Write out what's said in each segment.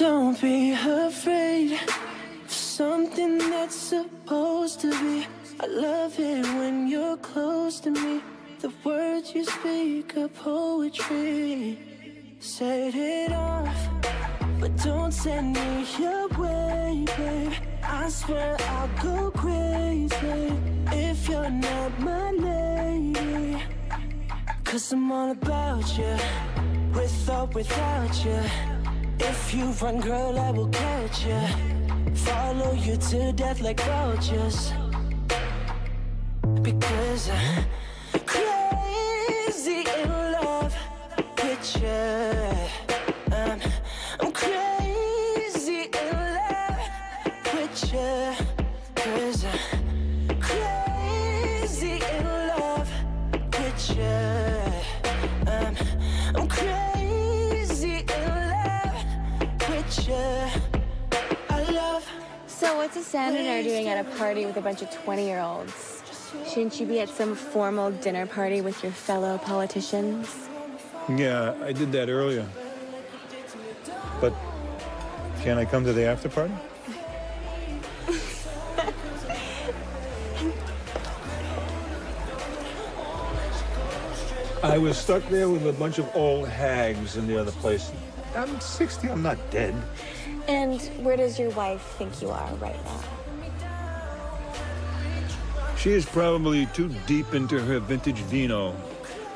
Don't be afraid of something that's supposed to be. I love it when you're close to me. The words you speak are poetry. Set it off, but don't send me away, babe. I swear I'll go crazy if you're not my lady. 'Cause I'm all about you, with or without you. If you run, girl, I will catch you. Follow you to death like vultures. Because I'm crazy in love with you. I'm crazy in love with you. 'Cause I'm crazy in love with you. I'm crazy in love with you. I love. So what's a senator doing at a party with a bunch of 20-year-olds? Shouldn't you be at some formal dinner party with your fellow politicians? Yeah, I did that earlier. But can I come to the after party? I was stuck there with a bunch of old hags in the other place. I'm 60, I'm not dead. And where does your wife think you are right now? She is probably too deep into her vintage vino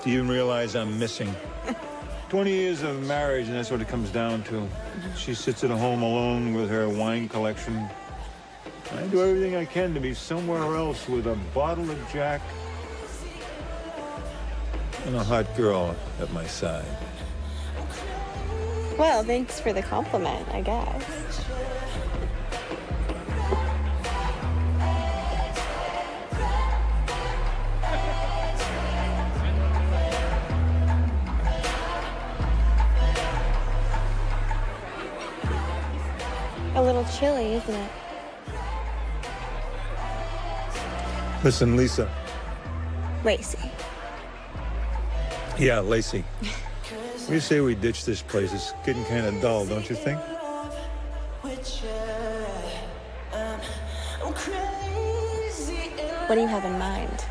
to even realize I'm missing. 20 years of marriage, and that's what it comes down to. She sits at home alone with her wine collection. I do everything I can to be somewhere else with a bottle of Jack and a hot girl at my side. Well, thanks for the compliment, I guess. A little chilly, isn't it? Listen, Lisa. Lacey. Yeah, Lacey. We say we ditch this place. It's getting kind of dull, don't you think? What do you have in mind?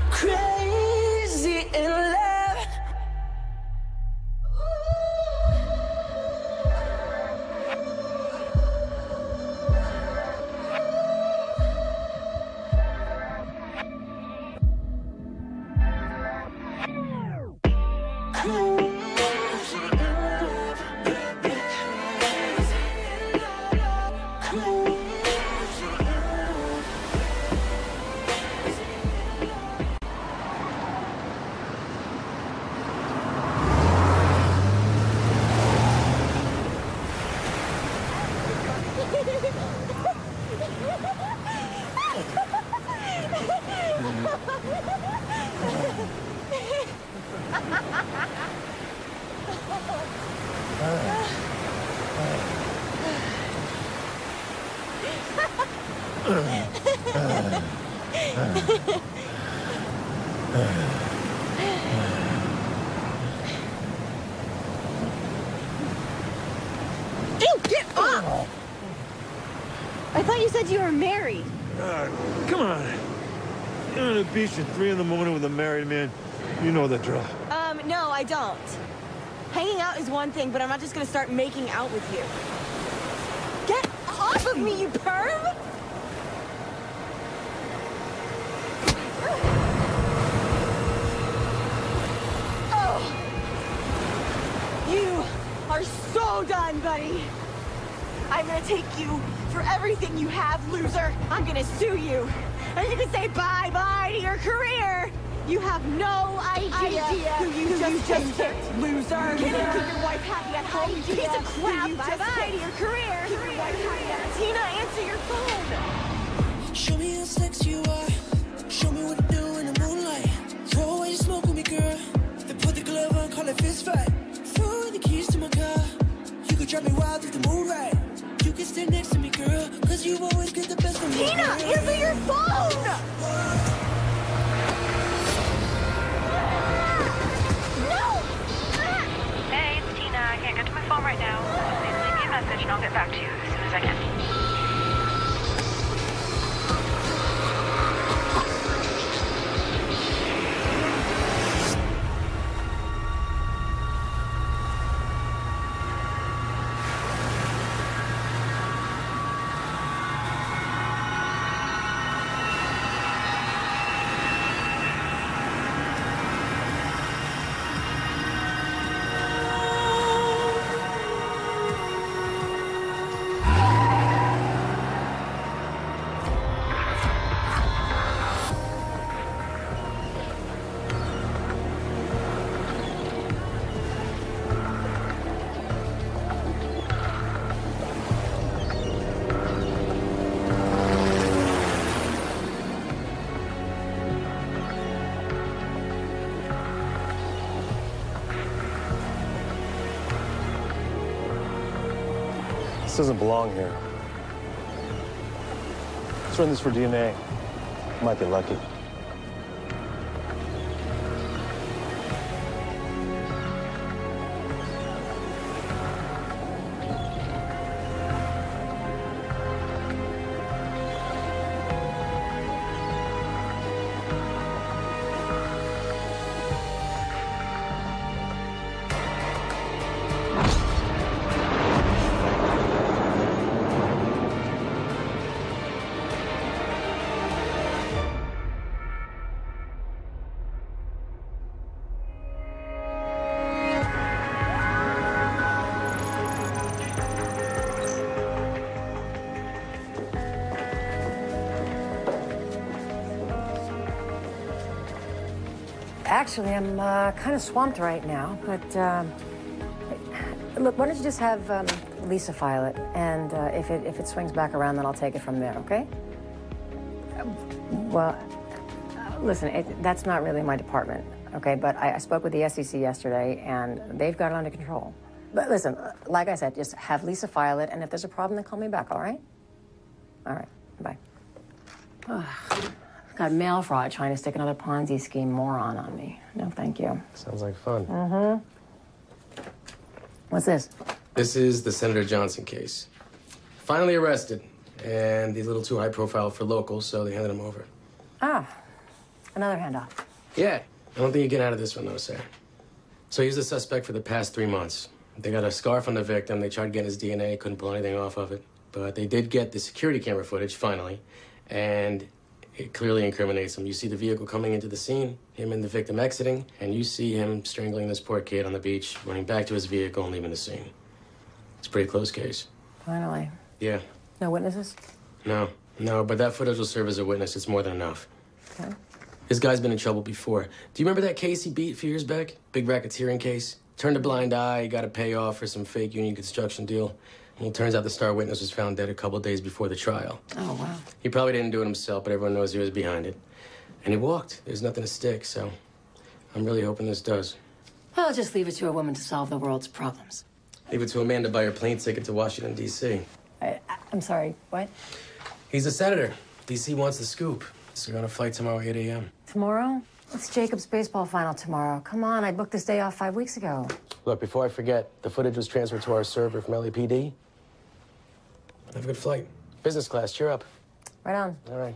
Crazy in love. I thought you said you were married. Come on. You're on the beach at 3 in the morning with a married man. You know the drill. No, I don't. Hanging out is one thing, but I'm not just gonna start making out with you. Get off of me, you perv! Oh! You are so done, buddy. I'm gonna take you for everything you have, loser. I'm gonna sue you. And you can say bye-bye to your career. You have no idea who you just hit, loser. Can't even keep your wife happy at home, you piece of crap. Bye-bye to your career. Keep your wife happy at home. Tina, answer your phone. Show me how sexy you are. Show me what to do in the moonlight. Throw away the smoke with me, girl. Then put the glove on, call it fist fight. Throw the keys to my car. You could drive me wild if the mood right. You can stand next to me, girl, 'cause you always get the best of me. Tina, answer your phone! Hey, it's Tina. right now. Please leave me a message and I'll get back to you as soon as I can. This doesn't belong here. Let's run this for DNA. Might be lucky. Actually, I'm kind of swamped right now, but look, why don't you just have Lisa file it, and if it swings back around, then I'll take it from there, okay? Well, listen, that's not really my department, okay? But I spoke with the SEC yesterday, and they've got it under control. But listen, like I said, just have Lisa file it, and if there's a problem, then call me back, all right? All right, bye. Got mail fraud trying to stick another Ponzi scheme moron on me. No, thank you. Sounds like fun. Mm-hmm. What's this? This is the Senator Johnson case. Finally arrested, and he's a little too high profile for locals, so they handed him over. Ah, another handoff. Yeah, I don't think you get out of this one, though, sir. So he's the suspect for the past 3 months. They got a scarf on the victim. They tried getting his DNA, couldn't pull anything off of it. But they did get the security camera footage, finally, and it clearly incriminates him. You see the vehicle coming into the scene, him and the victim exiting, and you see him strangling this poor kid on the beach, running back to his vehicle and leaving the scene. It's a pretty close case. Finally. Yeah. No witnesses? No, but that footage will serve as a witness. It's more than enough. Okay. This guy's been in trouble before. Do you remember that case he beat a few years back? Big racketeering case? Turned a blind eye, got a payoff for some fake union construction deal. Well, it turns out the star witness was found dead a couple days before the trial. Oh, wow. He probably didn't do it himself, but everyone knows he was behind it. And he walked. There's nothing to stick, so I'm really hoping this does. I'll just leave it to a woman to solve the world's problems. Leave it to a man to buy your plane ticket to Washington, D.C. I'm sorry, what? He's a senator. D.C. wants the scoop. So we're on a flight tomorrow, 8 a.m. Tomorrow? It's Jacob's baseball final tomorrow. Come on, I booked this day off 5 weeks ago. Look, before I forget, the footage was transferred to our server from LAPD. Have a good flight. Business class, cheer up. Right on. All right.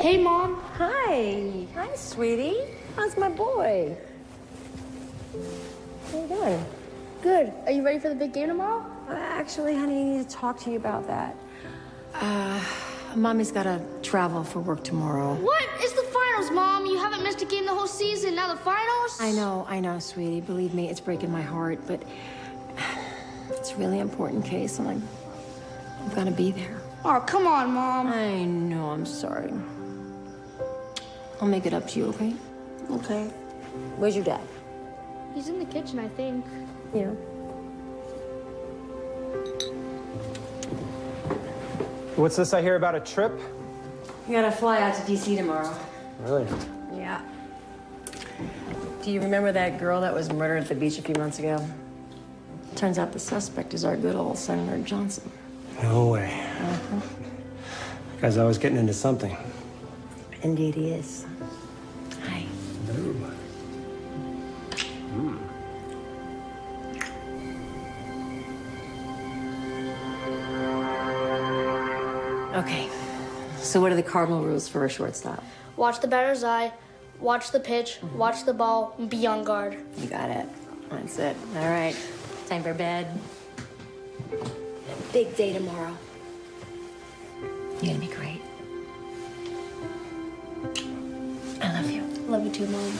Hey, Mom. Hi. Hi, sweetie. How's my boy? How you doing? Good. Are you ready for the big game tomorrow? Actually, honey, I need to talk to you about that. Mommy's gotta travel for work tomorrow. What? It's the finals, Mom. You haven't missed a game the whole season. Now the finals? I know, sweetie. Believe me, it's breaking my heart, but it's a really important case, and I've gotta be there. Oh, come on, Mom. I know, I'm sorry. I'll make it up to you, okay? Okay. Where's your dad? He's in the kitchen, I think. Yeah. What's this I hear about a trip? You gotta fly out to D.C. tomorrow. Really? Yeah. Do you remember that girl that was murdered at the beach a few months ago? Turns out the suspect is our good old Senator Johnson. No way. Guy's always getting into something. Indeed he is. Hi. Okay, so what are the cardinal rules for a shortstop? Watch the batter's eye, watch the pitch, watch the ball, and be on guard. You got it. That's it. All right, time for bed. Big day tomorrow. You're gonna be great. I love you. Love you too, Mom.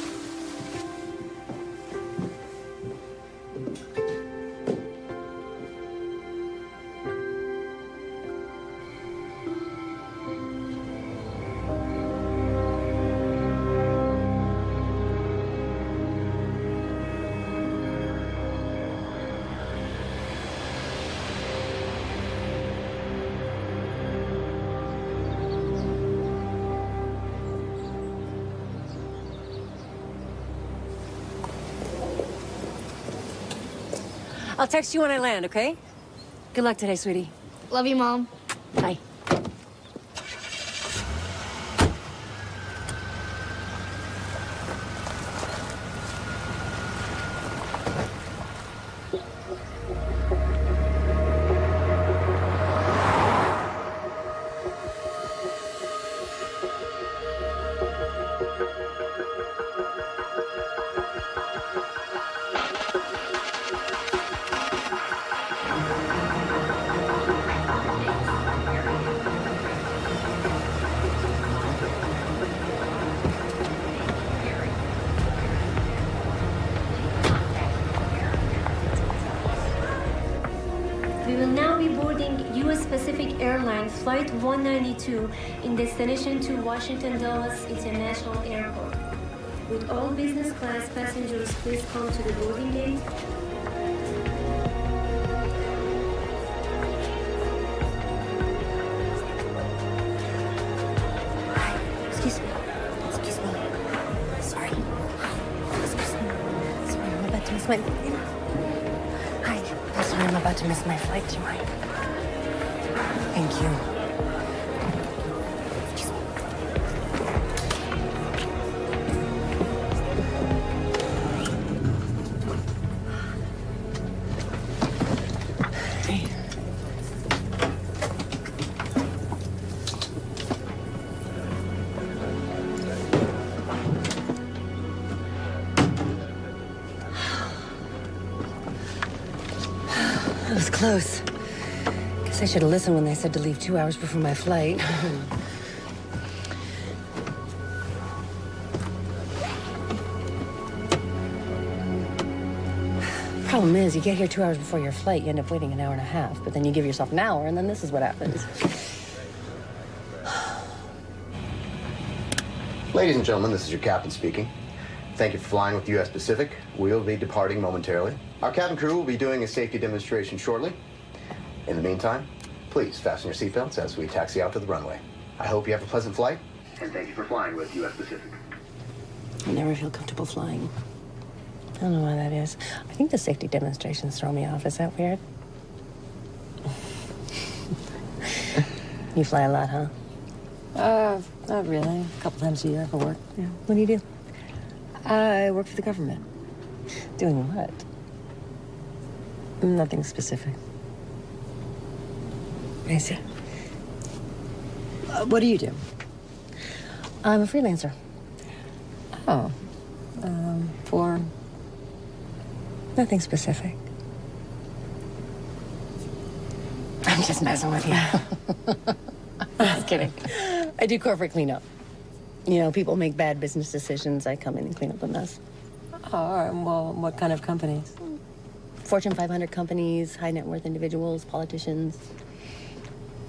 I'll text you when I land, okay? Good luck today, sweetie. Love you, Mom. Bye. We will now be boarding U.S. Pacific Airlines Flight 192 in destination to Washington Dulles International Airport. Would all business class passengers please come to the boarding gate? Excuse me. Excuse me. Sorry. Excuse me. Sorry, I'm about to miss my... Hi. I'm sorry, I'm about to miss my flight. Do you mind? Thank you. Excuse me. Hey. That was close. Guess I should have listened when they said to leave 2 hours before my flight. Problem is, you get here 2 hours before your flight, you end up waiting an hour and a half, but then you give yourself an hour, and then this is what happens. Ladies and gentlemen, this is your captain speaking. Thank you for flying with U.S. Pacific. We'll be departing momentarily. Our cabin crew will be doing a safety demonstration shortly. In the meantime, please fasten your seatbelts as we taxi out to the runway. I hope you have a pleasant flight, and thank you for flying with U.S. Pacific. I never feel comfortable flying. I don't know why that is. I think the safety demonstrations throw me off. Is that weird? You fly a lot, huh? Not really. A couple times a year for work. Yeah. What do you do? I work for the government. Doing what? Nothing specific. I see. What do you do? I'm a freelancer. Oh. For Nothing specific. I'm just messing with you. Just kidding. I do corporate cleanup. You know, people make bad business decisions. I come in and clean up the mess. Oh, all right. Well, what kind of companies? Fortune 500 companies, high net worth individuals, politicians,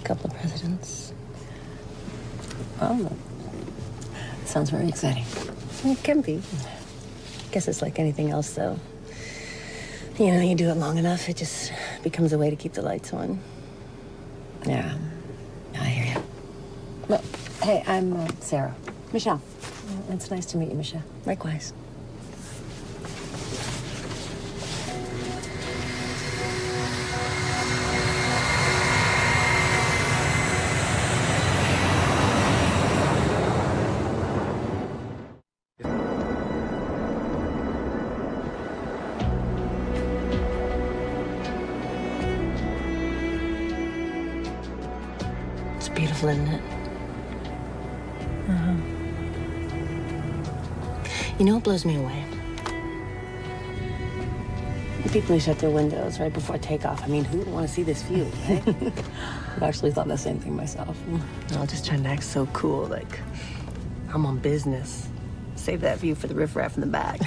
a couple of presidents. Oh, sounds very exciting. It can be. Guess it's like anything else, though. You know, you do it long enough, it just becomes a way to keep the lights on. Yeah, I hear you. Well, hey, I'm Sarah. Michelle. It's nice to meet you, Michelle. Likewise. It's beautiful, isn't it? Uh-huh. You know what blows me away? The people who shut their windows right before takeoff. I mean, who would want to see this view, right? I've actually thought the same thing myself. No, just trying to act so cool, like I'm on business. Save that view for the riffraff in the back.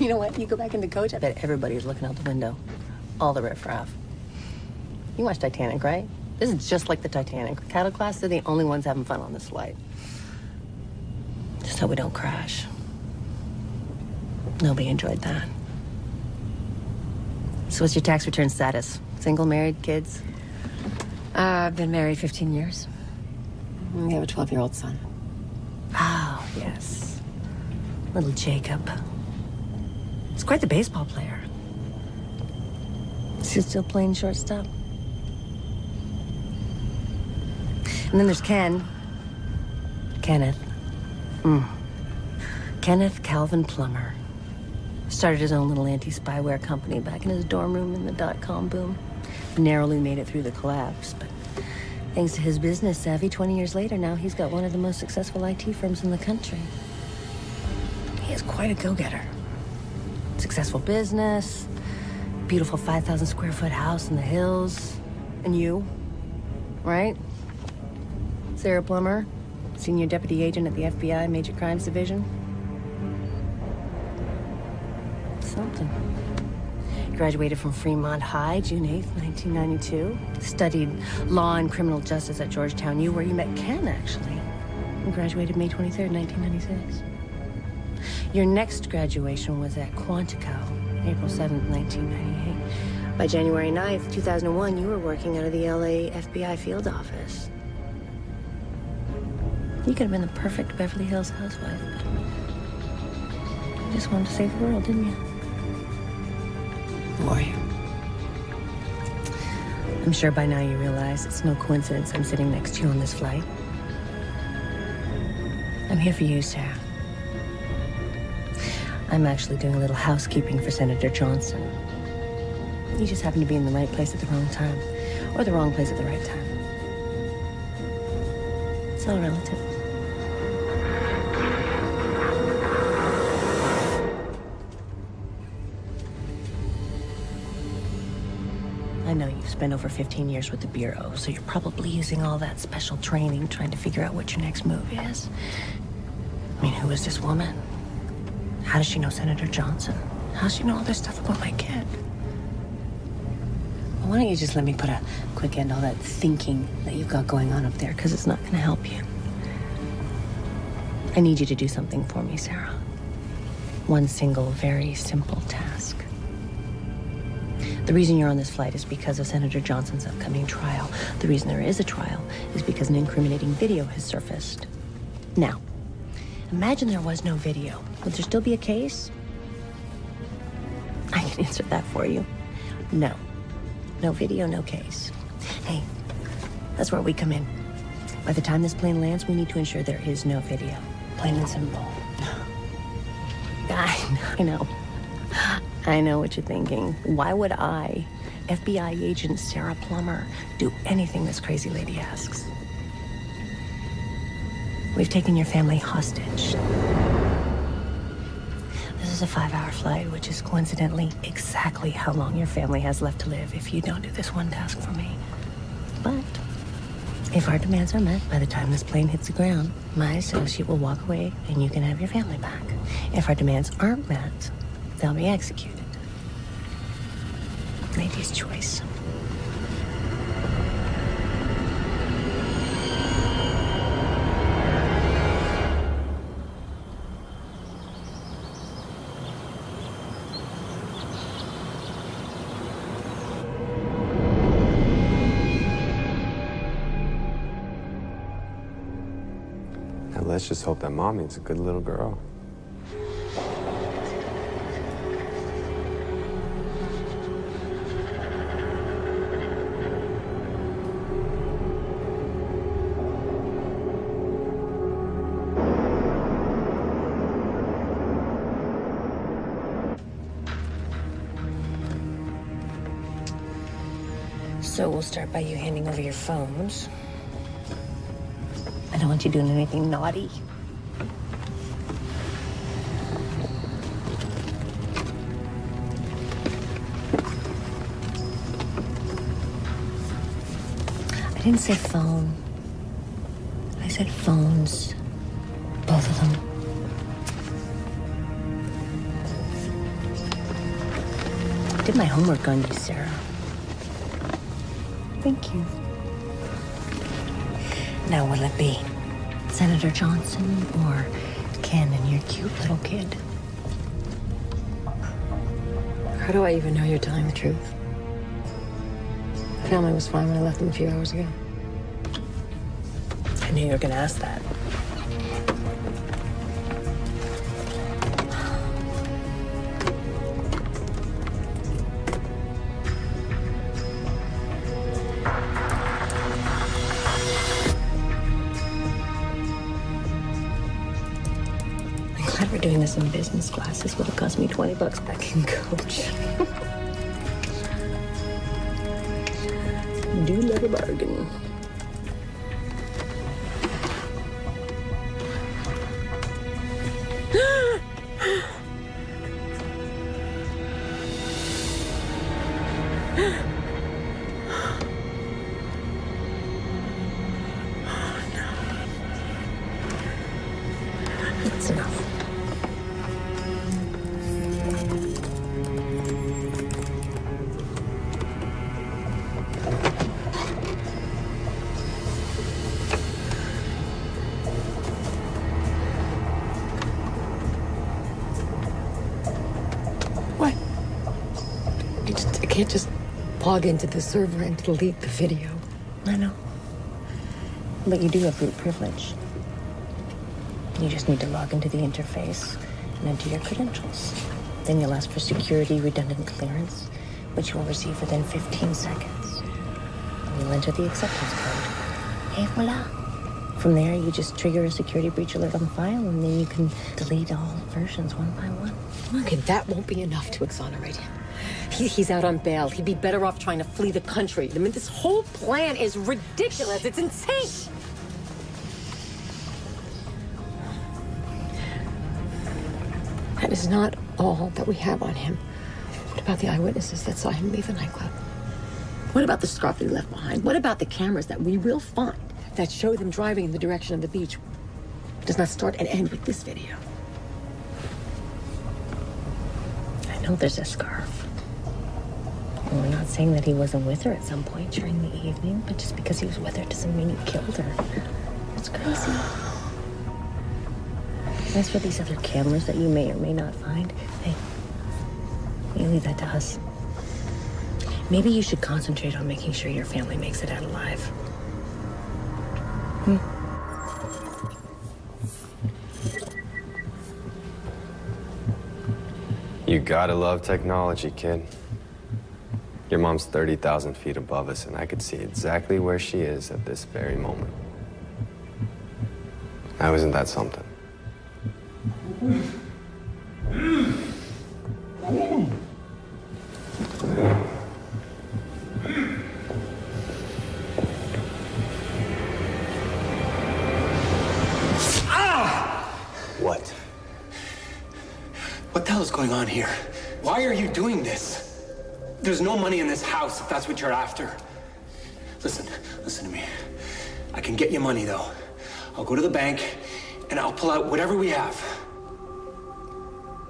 You know what? You go back into coach, I bet everybody's looking out the window. All the riffraff. You watched Titanic, right? This is just like the Titanic. Cattle class, they're the only ones having fun on this flight. Just hope we don't crash. Nobody enjoyed that. So what's your tax return status? Single, married, kids? I've been married 15 years. We have a 12-year-old son. Oh, yes. Little Jacob. He's quite the baseball player. Is he still playing shortstop? And then there's Ken. Kenneth. Kenneth Calvin Plummer. Started his own little anti-spyware company back in his dorm room in the dot-com boom. Narrowly made it through the collapse, but thanks to his business savvy, 20 years later, now he's got one of the most successful IT firms in the country. He is quite a go-getter. Successful business, beautiful 5,000 square foot house in the hills, and you, right? Sarah Plummer, senior deputy agent at the FBI Major Crimes Division. Something. Graduated from Fremont High, June 8th, 1992. Studied law and criminal justice at Georgetown U, where you met Ken, actually. And graduated May 23rd, 1996. Your next graduation was at Quantico, April 7th, 1998. By January 9th, 2001, you were working out of the LA FBI field office. You could have been the perfect Beverly Hills housewife, but you just wanted to save the world, didn't you? Who are you? I'm sure by now you realize it's no coincidence I'm sitting next to you on this flight. I'm here for you, Sarah. I'm actually doing a little housekeeping for Senator Johnson. You just happen to be in the right place at the wrong time, or the wrong place at the right time. It's all relative. I know you've spent over 15 years with the Bureau, so you're probably using all that special training trying to figure out what your next move is. I mean, who is this woman? How does she know Senator Johnson? How does she know all this stuff about my kid? Well, why don't you just let me put a quick end to all that thinking that you've got going on up there, because it's not going to help you. I need you to do something for me, Sarah. One single, very simple task. The reason you're on this flight is because of Senator Johnson's upcoming trial. The reason there is a trial is because an incriminating video has surfaced. Now, imagine there was no video. Would there still be a case? I can answer that for you. No. No video, no case. Hey, that's where we come in. By the time this plane lands, we need to ensure there is no video. Plain and simple. I know. I know what you're thinking. Why would I, FBI agent Sarah Plummer, do anything this crazy lady asks? We've taken your family hostage. This is a 5-hour flight, which is coincidentally exactly how long your family has left to live if you don't do this one task for me. But if our demands are met by the time this plane hits the ground, my associate will walk away and you can have your family back. If our demands aren't met, they'll be executed. Lady's choice. Now let's just hope that Mommy's a good little girl. So we'll start by you handing over your phones. I don't want you doing anything naughty. I didn't say phone. I said phones. Both of them. I did my homework on you, Sarah. Thank you. Now, will it be Senator Johnson or Ken and your cute little kid? How do I even know you're telling the truth? The family was fine when I left them a few hours ago. I knew you were going to ask that. We're doing this in business class. This would have cost me $20 back in coach. Do love a bargain. That's enough. What? I can't just log into the server and delete the video. I know. But you do have root privilege. You just need to log into the interface and enter your credentials. Then you'll ask for security redundant clearance, which you will receive within 15 seconds. And you'll enter the acceptance code. Et voila. From there, you just trigger a security breach alert on the file, and then you can delete all versions one by one. Okay, that won't be enough to exonerate him. He's out on bail. He'd be better off trying to flee the country. I mean, this whole plan is ridiculous. It's insane. That is not all that we have on him. What about the eyewitnesses that saw him leave the nightclub? What about the scarf that he left behind? What about the cameras that we will find that show them driving in the direction of the beach? It does not start and end with this video. I know there's a scarf. And we're not saying that he wasn't with her at some point during the evening, but just because he was with her doesn't mean he killed her. It's crazy. As for these other cameras that you may or may not find, hey, you leave that to us. Maybe you should concentrate on making sure your family makes it out alive. You gotta love technology, kid. Your mom's 30,000 feet above us, and I could see exactly where she is at this very moment. Now, isn't that something? What? What the hell is going on here? Why are you doing this? There's no money in this house if that's what you're after. Listen to me. I can get you money, though. I'll go to the bank, and I'll pull out whatever we have.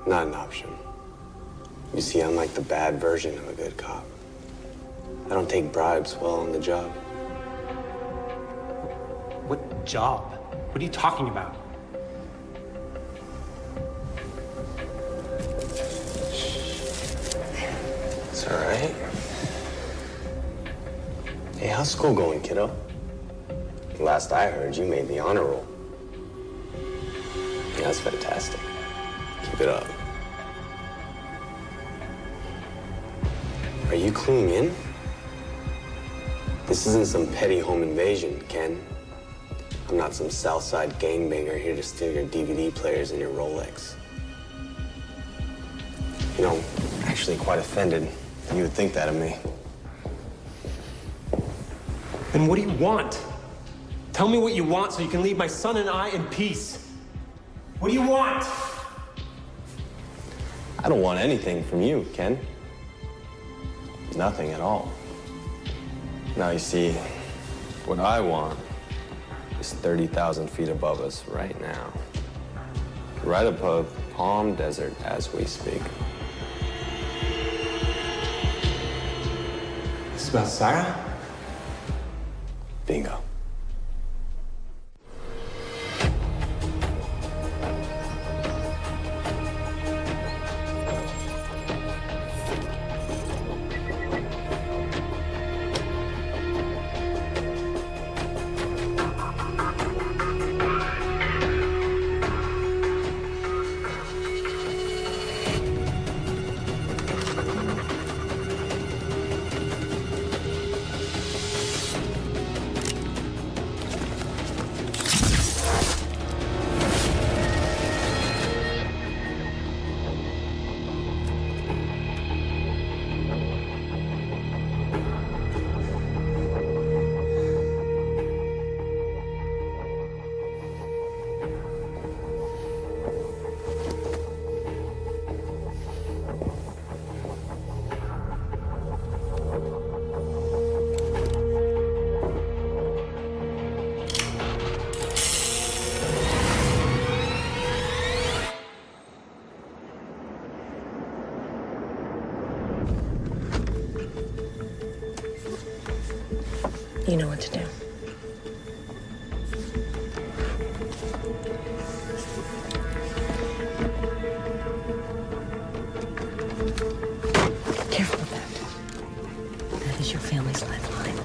Not an option. You see, I'm like the bad version of a good cop. I don't take bribes while on the job. What job? What are you talking about? It's all right. Hey, how's school going, kiddo? Last I heard, you made the honor roll. Yeah, that's fantastic. Keep it up. Are you cluing in? This isn't some petty home invasion, Ken. I'm not some Southside gangbanger here to steal your DVD players and your Rolex. You know, I'm actually quite offended that you would think that of me. Then what do you want? Tell me what you want so you can leave my son and I in peace. What do you want? I don't want anything from you, Ken. Nothing at all. Now, you see, what I want is 30,000 feet above us right now. Right above Palm Desert as we speak. This is about Sarah? Bingo. You know what to do. Careful with that. That is your family's lifeline.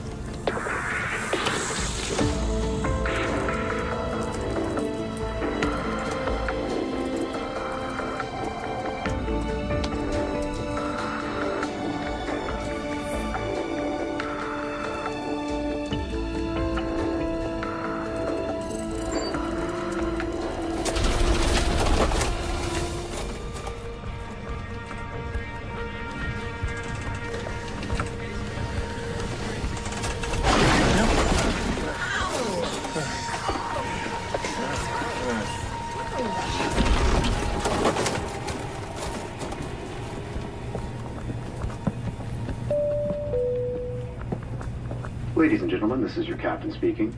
Ladies and gentlemen, this is your captain speaking.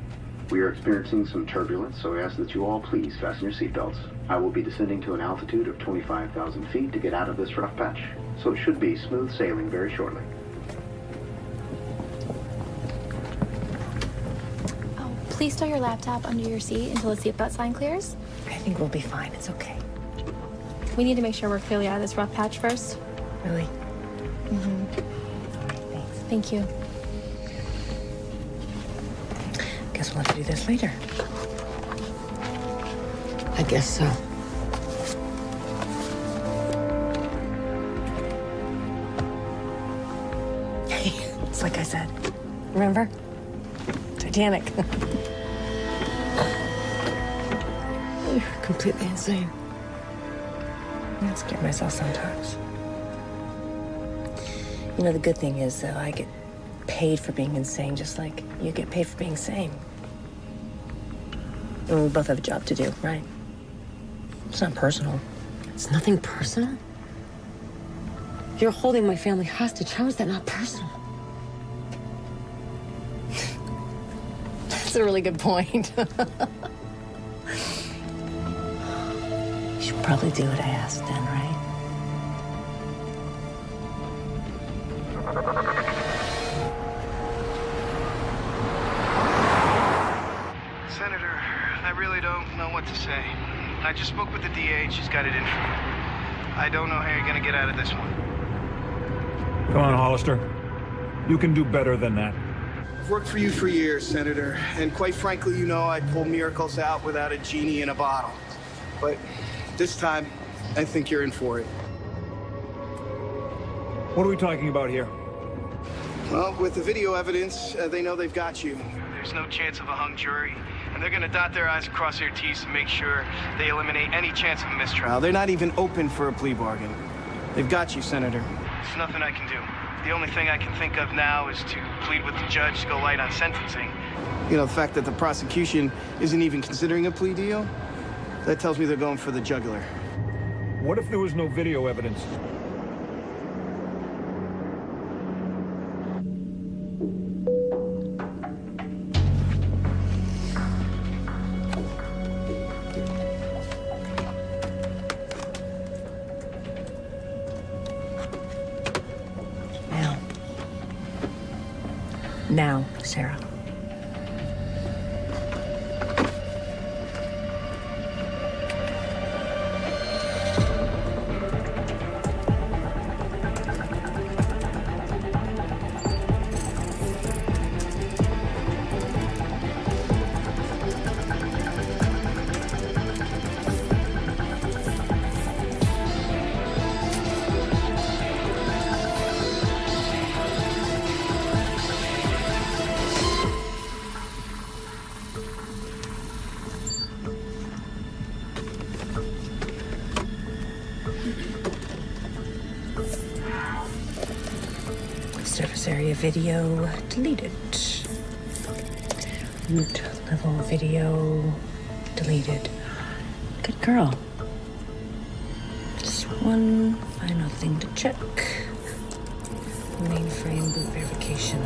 We are experiencing some turbulence, so I ask that you all please fasten your seatbelts. I will be descending to an altitude of 25,000 feet to get out of this rough patch, so it should be smooth sailing very shortly. Oh, please store your laptop under your seat until the seatbelt sign clears. I think we'll be fine. It's okay. We need to make sure we're clearly out of this rough patch first. Really? Mm-hmm. All right, thanks. Thank you. Guess we'll have to do this later. I guess so. Hey, it's like I said. Remember? Titanic. You're completely insane. I scare myself sometimes. You know, the good thing is, though, I get paid for being insane, just like you get paid for being sane. And we both have a job to do, right? It's not personal. It's nothing personal. You're holding my family hostage. How is that not personal? That's a really good point. You should probably do what I asked then, right? Senator, I really don't know what to say. I just spoke with the DA. She's got it in for you. I don't know how you're gonna get out of this one. Come on, Hollister. You can do better than that. I've worked for you for years, Senator, and quite frankly, you know I pull miracles out without a genie in a bottle. But this time, I think you're in for it. What are we talking about here? Well, with the video evidence, they know they've got you. There's no chance of a hung jury, and they're gonna dot their I's and cross their T's to make sure they eliminate any chance of a mistrial. They're not even open for a plea bargain. They've got you, Senator. There's nothing I can do. The only thing I can think of now is to plead with the judge to go light on sentencing. You know, the fact that the prosecution isn't even considering a plea deal, that tells me they're going for the jugular. What if there was no video evidence? Now, Sarah. Surface area video deleted. Root level video deleted. Good girl. Just one final thing to check. Mainframe boot verification.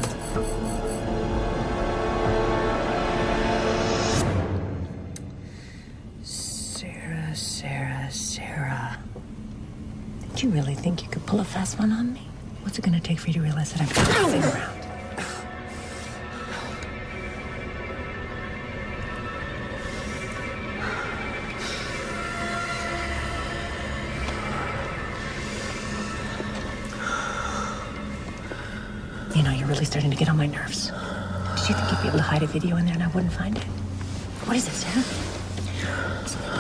Sarah. Did you really think you could pull a fast one on me? What's it gonna take for you to realize that I'm fooling around? You know, you're really starting to get on my nerves. Did you think you'd be able to hide a video in there and I wouldn't find it? What is this, Sarah?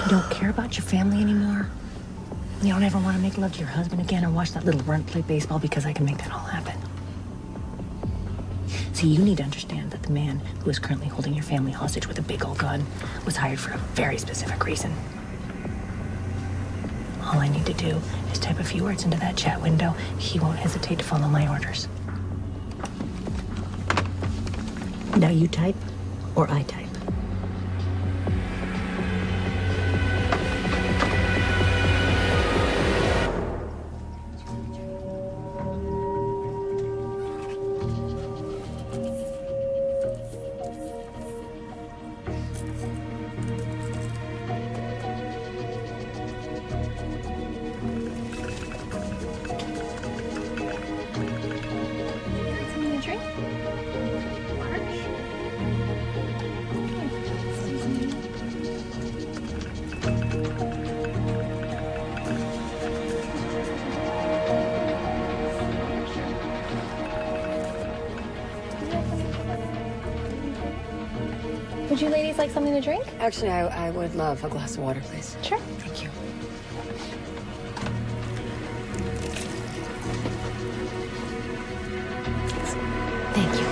You don't care about your family anymore? You don't ever want to make love to your husband again or watch that little runt play baseball because I can make that all happen. See, you need to understand that the man who is currently holding your family hostage with a big old gun was hired for a very specific reason. All I need to do is type a few words into that chat window. He won't hesitate to follow my orders. Now you type, or I type. Would you ladies like something to drink? Actually, I would love a glass of water, please. Sure. Thank you. Thank you.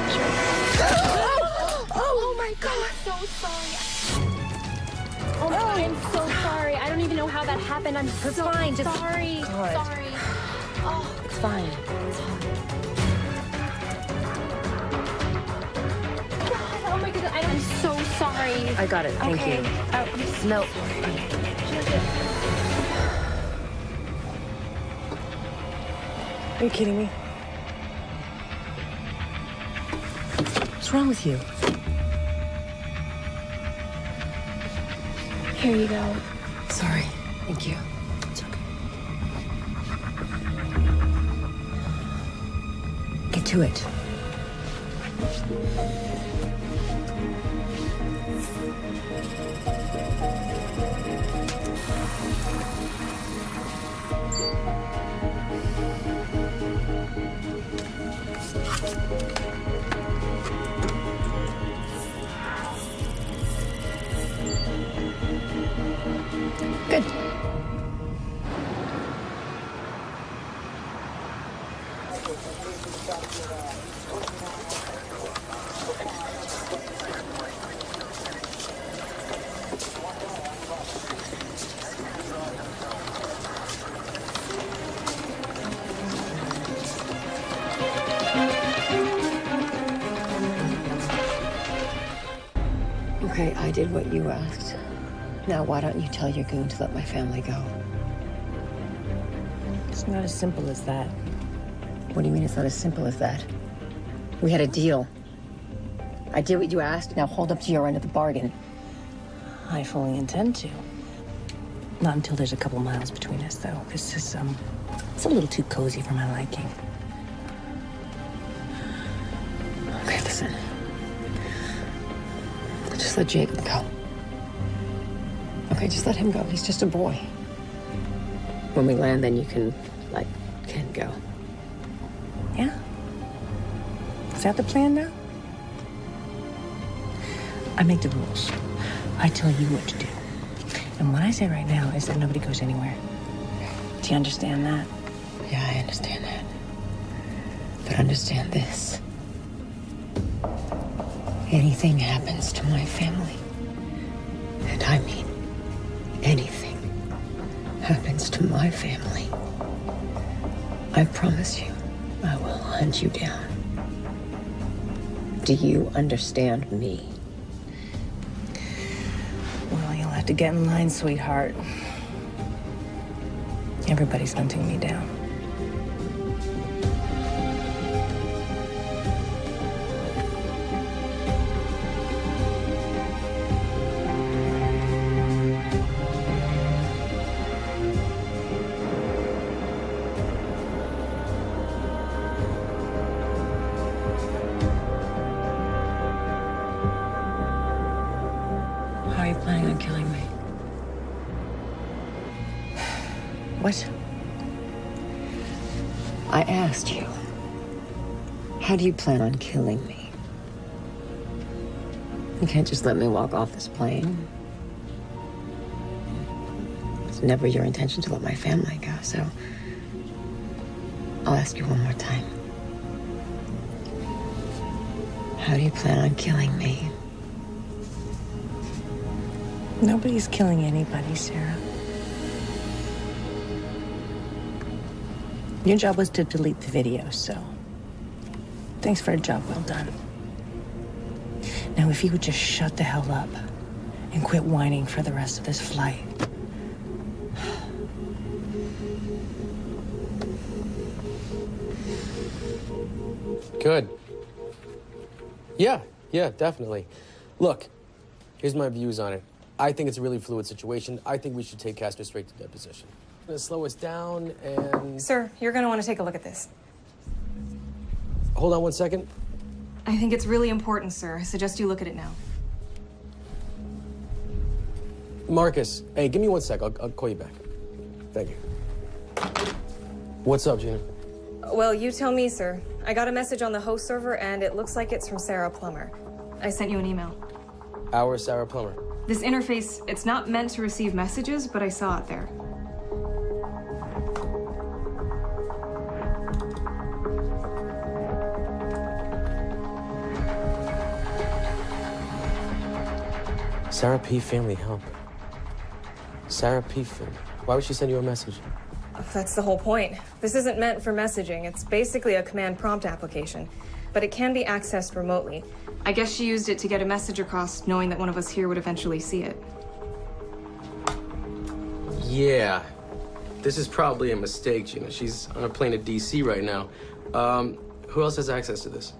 Oh my God! I'm so sorry. Oh, I'm so sorry. I don't even know how that happened. I'm so fine. Just sorry. God. Sorry. Oh, It's fine. oh my goodness. I'm so sorry. I got it. Thank okay. you. No. Are you kidding me? What's wrong with you? Here you go. Sorry. Thank you. It's okay. Get to it. Good. Okay, I did what you asked. Now, why don't you tell your goon to let my family go? It's not as simple as that. What do you mean it's not as simple as that? We had a deal. I did what you asked. Now hold up to your end of the bargain. I fully intend to. Not until there's a couple miles between us, though. This is, it's a little too cozy for my liking. Okay, listen. Just let Jacob go. Okay, just let him go. He's just a boy. When we land, then you can let Ken go. Yeah? Is that the plan now? I make the rules. I tell you what to do. And what I say right now is that nobody goes anywhere. Do you understand that? Yeah, I understand that. But understand this. Anything happens to my family, and I mean anything happens to my family, I promise you, I will hunt you down. Do you understand me? Well, you'll have to get in line, sweetheart. Everybody's hunting me down. How are you planning on killing me? What? I asked you, how do you plan on killing me? You can't just let me walk off this plane. It's never your intention to let my family go, so I'll ask you one more time. How do you plan on killing me? Nobody's killing anybody, Sarah. Your job was to delete the video, so thanks for a job well done. Now, if you would just shut the hell up and quit whining for the rest of this flight. Good. Yeah, definitely. Look, here's my views on it. I think it's a really fluid situation. I think we should take Castor straight to deposition. Gonna slow us down and... Sir, you're gonna want to take a look at this. Hold on one second. I think it's really important, sir. I suggest you look at it now. Marcus, hey, give me 1 sec. I'll call you back. Thank you. What's up, Gina? Well, you tell me, sir. I got a message on the host server, and it looks like it's from Sarah Plummer. I sent you an email. Our Sarah Plummer. This interface, it's not meant to receive messages, but I saw it there. Sarah P. Family Help. Sarah P. Family. Why would she send you a message? That's the whole point. This isn't meant for messaging. It's basically a command prompt application, but it can be accessed remotely. I guess she used it to get a message across, knowing that one of us here would eventually see it. Yeah. this is probably a mistake, Gina. She's on a plane to DC right now. Who else has access to this?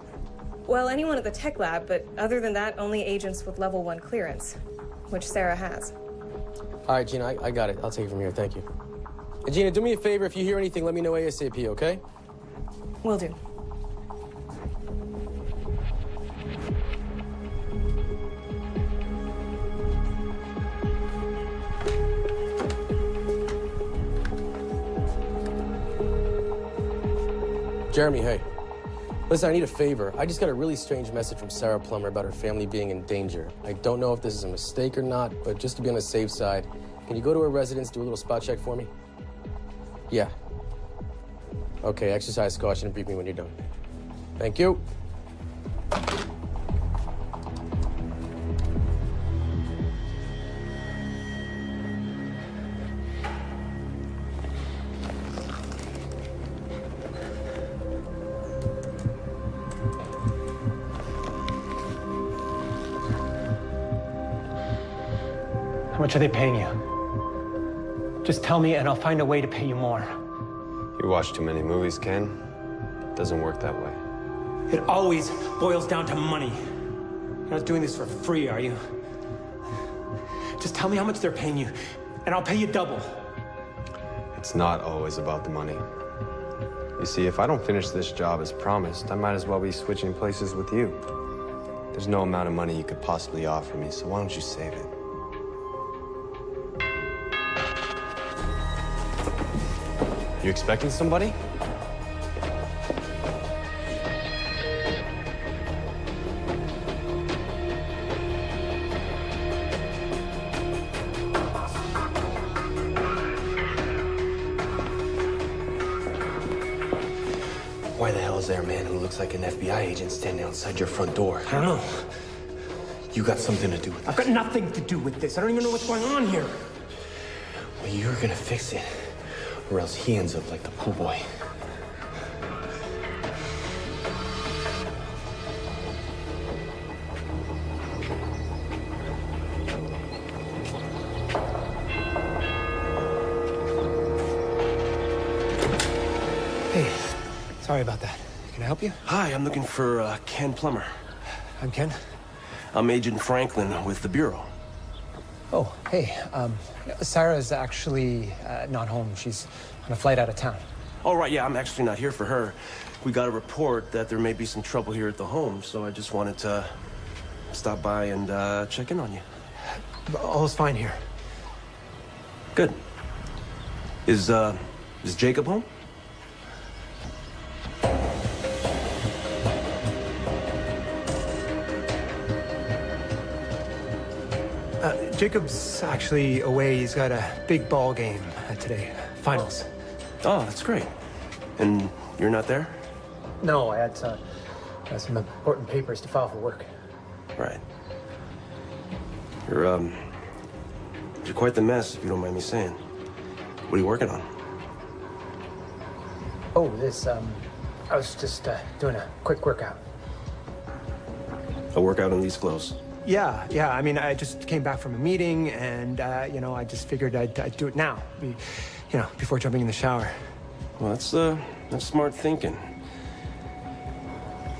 Well, anyone at the tech lab, but other than that, only agents with level 1 clearance, which Sarah has. All right, Gina, I got it. I'll take it from here. Thank you. And Gina, do me a favor. If you hear anything, let me know ASAP, okay? Will do. Jeremy, hey. Listen, I need a favor. I just got a really strange message from Sarah Plummer about her family being in danger. I don't know if this is a mistake or not, but just to be on the safe side, can you go to her residence, do a little spot check for me? Yeah. Okay, exercise caution and brief me when you're done. Thank you. How much are they paying you? Just tell me and I'll find a way to pay you more. You watch too many movies, Ken. It doesn't work that way. It always boils down to money. You're not doing this for free, are you? Just tell me how much they're paying you, and I'll pay you double. It's not always about the money. You see, if I don't finish this job as promised, I might as well be switching places with you. There's no amount of money you could possibly offer me, so why don't you save it? You expecting somebody? Why the hell is there a man who looks like an FBI agent standing outside your front door? I don't know. You got something to do with it. I've got nothing to do with this. I don't even know what's going on here. Well, you're gonna fix it, or else he ends up like the pool boy. Hey, sorry about that. Can I help you? Hi, I'm looking for Ken Plummer. I'm Ken. I'm Agent Franklin with the Bureau. Oh, hey. Sarah's actually not home. She's on a flight out of town. Oh, right, yeah, I'm actually not here for her. We got a report that there may be some trouble here at the home, so I just wanted to stop by and check in on you. All's fine here. Good. Is Jacob home? Jacob's actually away. He's got a big ball game today. Finals. Oh, that's great. And you're not there? No, I had some important papers to file for work. Right. You're quite the mess, if you don't mind me saying. What are you working on? Oh, this, I was just doing a quick workout. A workout in these clothes? Yeah. I mean, I just came back from a meeting, and, you know, I just figured I'd do it now, before jumping in the shower. Well, that's smart thinking.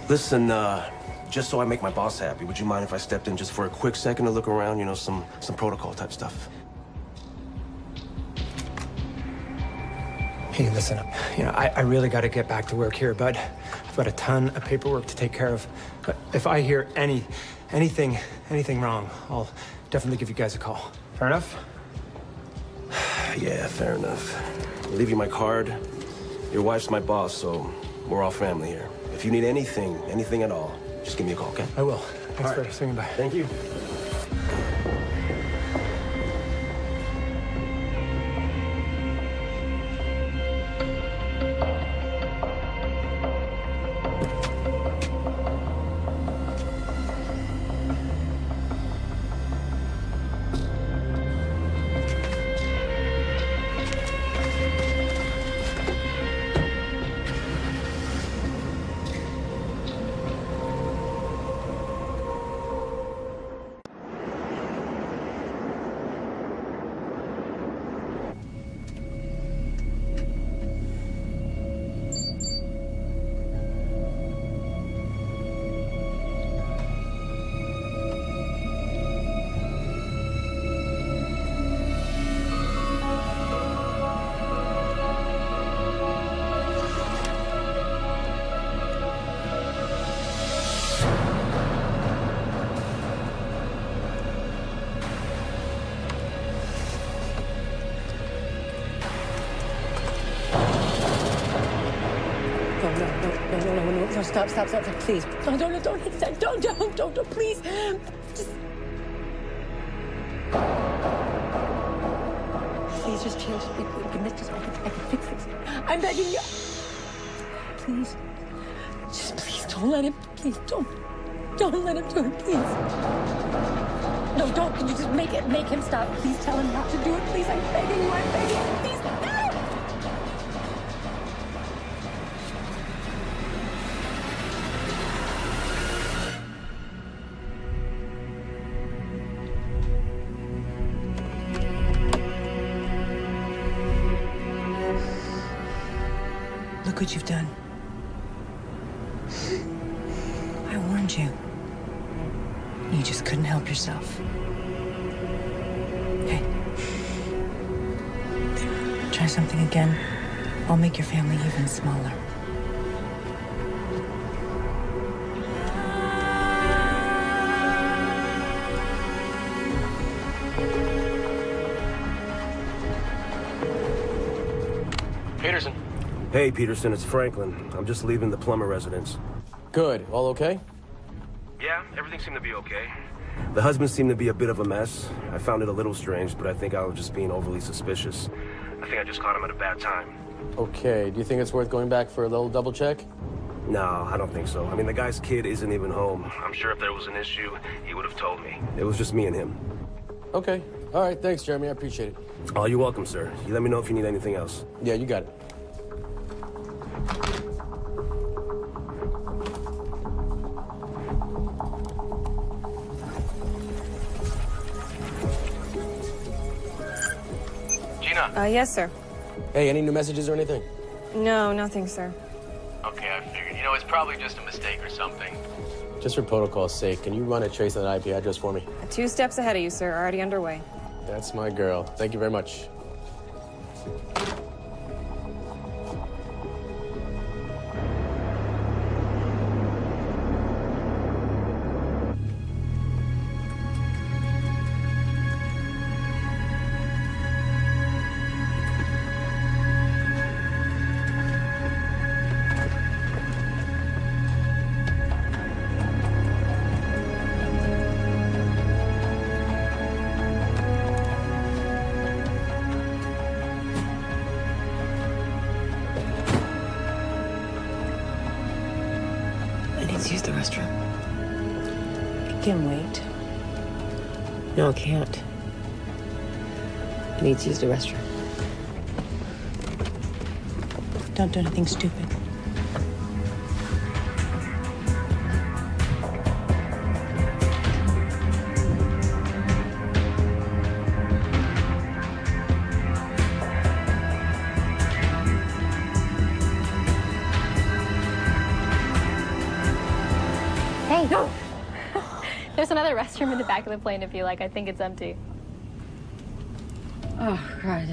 Listen, just so I make my boss happy, would you mind if I stepped in just for a quick second to look around, some protocol type stuff? Hey, listen, I really got to get back to work here, bud. I've got a ton of paperwork to take care of. But if I hear anything wrong, I'll definitely give you guys a call. Fair enough? Yeah, fair enough. I'll leave you my card. Your wife's my boss, so we're all family here. If you need anything at all, just give me a call, okay? I will. Thanks for swinging by. Thank you. No, stop, please. No, don't hit that. Don't, please. Please just change it. I can fix this. I'm begging you. Please. Just please don't let him. Please don't let him do it, please. No, don't. Can you just make him stop? Please tell him not to do it. Please, I'm begging you. Please, no! Look what you've done. I warned you. You just couldn't help yourself. Hey. Try something again. I'll make your family even smaller. Peterson. Hey, Peterson, it's Franklin. I'm just leaving the plumber residence. Good. All okay? Yeah, everything seemed to be okay. The husband seemed to be a bit of a mess. I found it a little strange, but I think I was just being overly suspicious. I think I just caught him at a bad time. Okay. Do you think it's worth going back for a little double check? No, I don't think so. I mean, the guy's kid isn't even home. I'm sure if there was an issue, he would have told me. It was just me and him. Okay. All right. Thanks, Jeremy. I appreciate it. Oh, you're welcome, sir. You let me know if you need anything else. Yeah, you got it. Yes, sir. Hey, any new messages or anything? No, nothing, sir. Okay, I figured. You know, it's probably just a mistake or something. Just for protocol's sake, can you run a trace of that IP address for me? 2 steps ahead of you, sir. Already underway. That's my girl. Thank you very much. Use the restroom. It can wait. No, it can't. I need to use the restroom. Don't do anything stupid. Hey! No! There's another restroom in the back of the plane if you like. I think it's empty. Oh, God.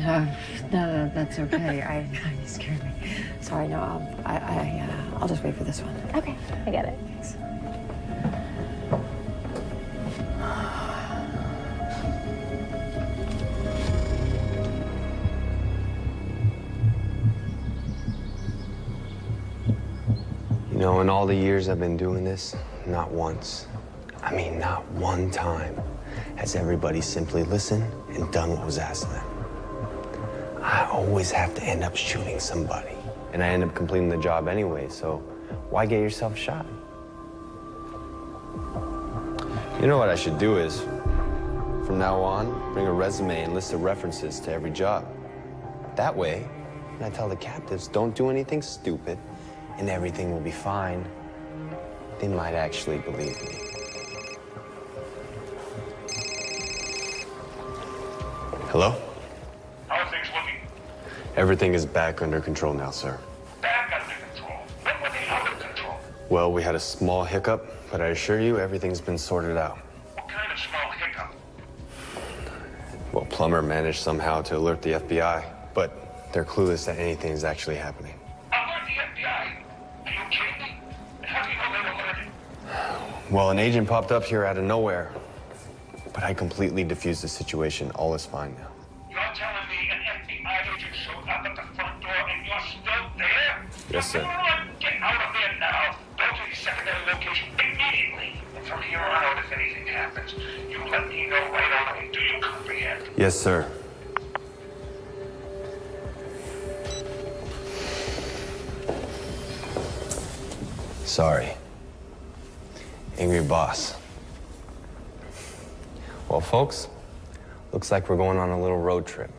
No, that's okay. You scared me. Sorry, no, I'll just wait for this one. Okay, I get it. Thanks. You know, in all the years I've been doing this, not once, I mean not one time, has everybody simply listened and done what was asked of them. I always have to end up shooting somebody, and I end up completing the job anyway, so why get yourself shot? You know what I should do is, from now on, bring a resume and list of references to every job. That way, when I tell the captives, don't do anything stupid, and everything will be fine, they might actually believe me. Hello? How are things looking? Everything is back under control now, sir. Back under control? When were they out of control? Well, we had a small hiccup, but I assure you everything's been sorted out. What kind of small hiccup? Well, Plummer managed somehow to alert the FBI, but they're clueless that anything is actually happening. Alert the FBI? Are you kidding me? How do you know they were alerted? Well, an agent popped up here out of nowhere, but I completely defused the situation. All is fine now. You're telling me an FBI agent showed up at the front door and you're still there? Yes, sir. Get out of there now. happens, you let me know right away. Do you comprehend? Yes, sir. Sorry. Angry boss. Well, folks, looks like we're going on a little road trip.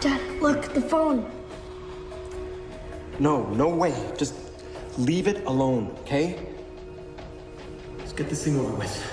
Dad, look, the phone. No, no way. Just leave it alone, okay? Let's get this thing over with.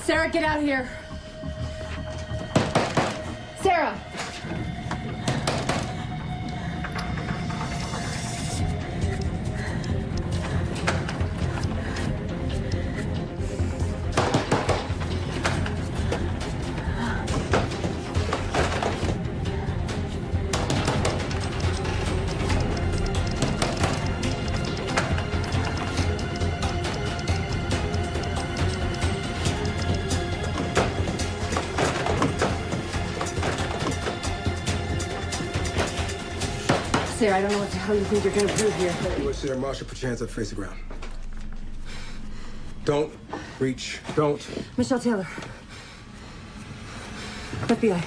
Sarah, get out of here. Sarah! Sarah, I don't know what the hell you think you're gonna prove here. U.S. Air Marshal, put your hands up, face the ground. Don't reach. Don't. Michelle Taylor. FBI.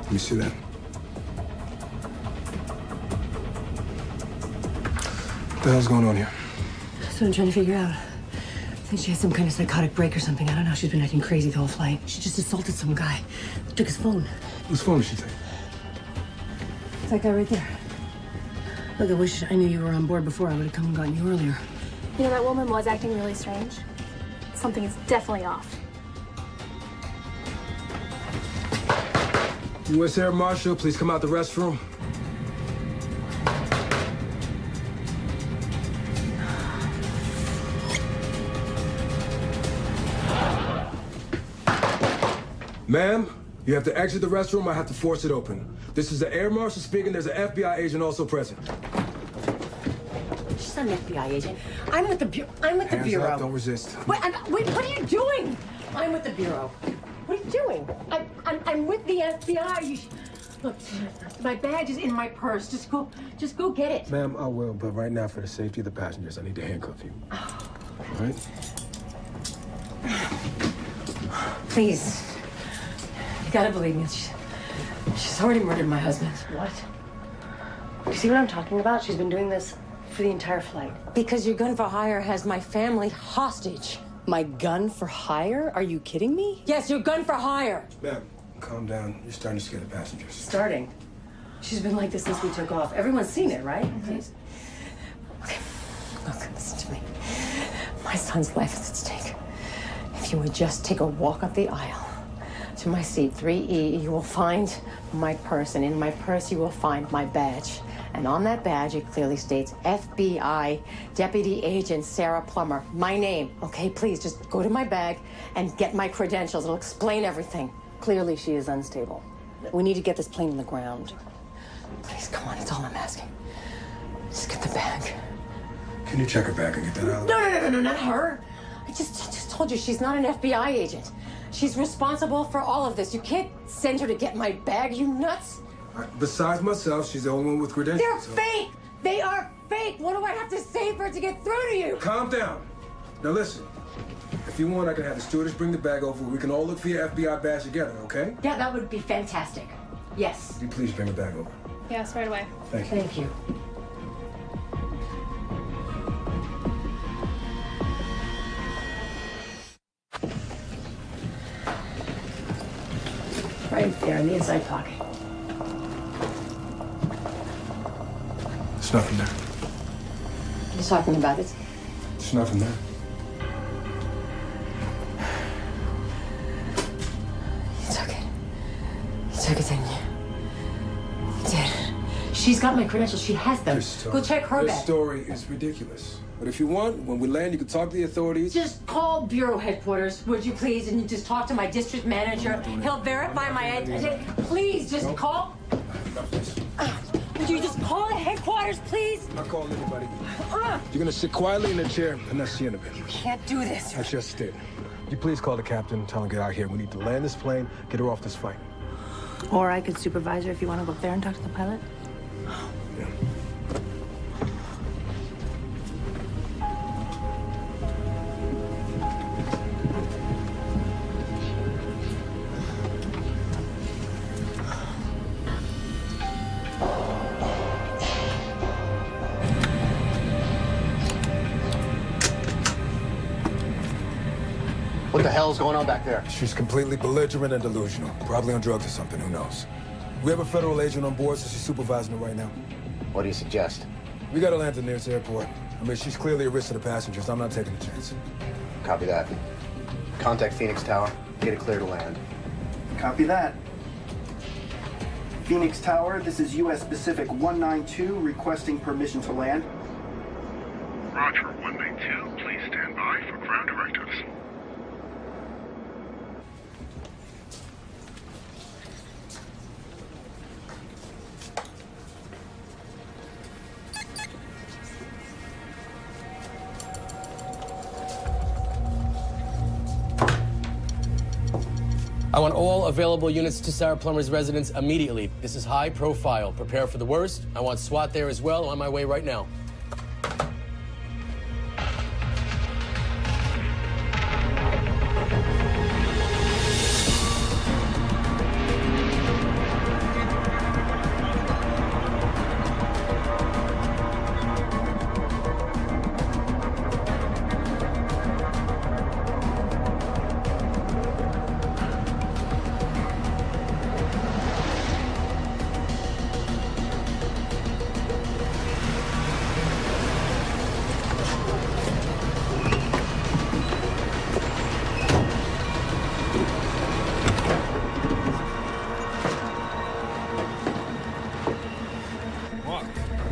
Let me see that. What the hell's going on here? That's what I'm trying to figure out. I think she had some kind of psychotic break or something. I don't know. She's been acting crazy the whole flight. She just assaulted some guy. Took his phone. Whose phone did she take? It's that guy right there. Look, I wish I knew you were on board before. I would have come and gotten you earlier. You know, that woman was acting really strange. Something is definitely off. U.S. Air Marshal, please come out the restroom. Ma'am, you have to exit the restroom. I have to force it open. This is the Air Marshal speaking. There's an FBI agent also present. She's not an FBI agent. I'm with the Bureau. I'm with the Hands Bureau. up, don't resist. Wait, wait, what are you doing? I'm with the Bureau. What are you doing? I'm with the FBI. Look, my badge is in my purse. Just go get it. Ma'am, I will, but right now, for the safety of the passengers, I need to handcuff you. Oh. All right? Please. You gotta believe me. She's already murdered my husband. What? You see what I'm talking about? She's been doing this for the entire flight. Because your gun for hire has my family hostage. My gun for hire? Are you kidding me? Yes, your gun for hire. Ma'am, calm down. You're starting to scare the passengers. Starting. She's been like this since we took off. Everyone's seen it, right? Please. Okay, look, listen to me. My son's life is at stake. If you would just take a walk up the aisle to my seat, 3E, you will find my purse, and in my purse you will find my badge. And on that badge, it clearly states FBI Deputy Agent Sarah Plummer. My name, okay? Please, just go to my bag and get my credentials. It'll explain everything. Clearly, she is unstable. We need to get this plane on the ground. Please, come on, it's all I'm asking. Just get the bag. Can you check her bag and get that out? No, not her. I just told you she's not an FBI agent. She's responsible for all of this. You can't send her to get my bag, you nuts? Besides myself, she's the only one with credentials. They're fake! They are fake! What do I have to say for it to get through to you? Calm down. Now listen, if you want, I can have the stewardess bring the bag over. We can all look for your FBI badge together, okay? Yeah, that would be fantastic. Yes. Would you please bring the bag over? Yes, right away. Thank you. Thank you. Right there in the inside pocket. There's nothing there. He's talking about it. There's nothing there. You took it. You took it, didn't you? You did. She's got my credentials. She has them. Go check her This bag. story is ridiculous. But if you want, when we land, you can talk to the authorities. Just call Bureau headquarters, would you please, and you just talk to my district manager. He'll verify my identity. Please, just call. Would you just call the headquarters, please? I'm not calling anybody. You're gonna sit quietly in the chair and not see in a bit. You can't do this. I just did. You please call the captain, tell him to get out here. We need to land this plane, get her off this flight. Or I could supervise her if you want to go up there and talk to the pilot. Yeah. What the hell's going on back there? She's completely belligerent and delusional. Probably on drugs or something, who knows? We have a federal agent on board, so she's supervising her right now. What do you suggest? We gotta land at the nearest airport. I mean, she's clearly a risk to the passengers. I'm not taking a chance. Copy that. Contact Phoenix Tower. Get it clear to land. Copy that. Phoenix Tower, this is U.S. Pacific 192 requesting permission to land. Roger, 192. Please stand by for ground directives. I want all available units to Sarah Plummer's residence immediately. This is high profile. Prepare for the worst. I want SWAT there as well. On my way right now.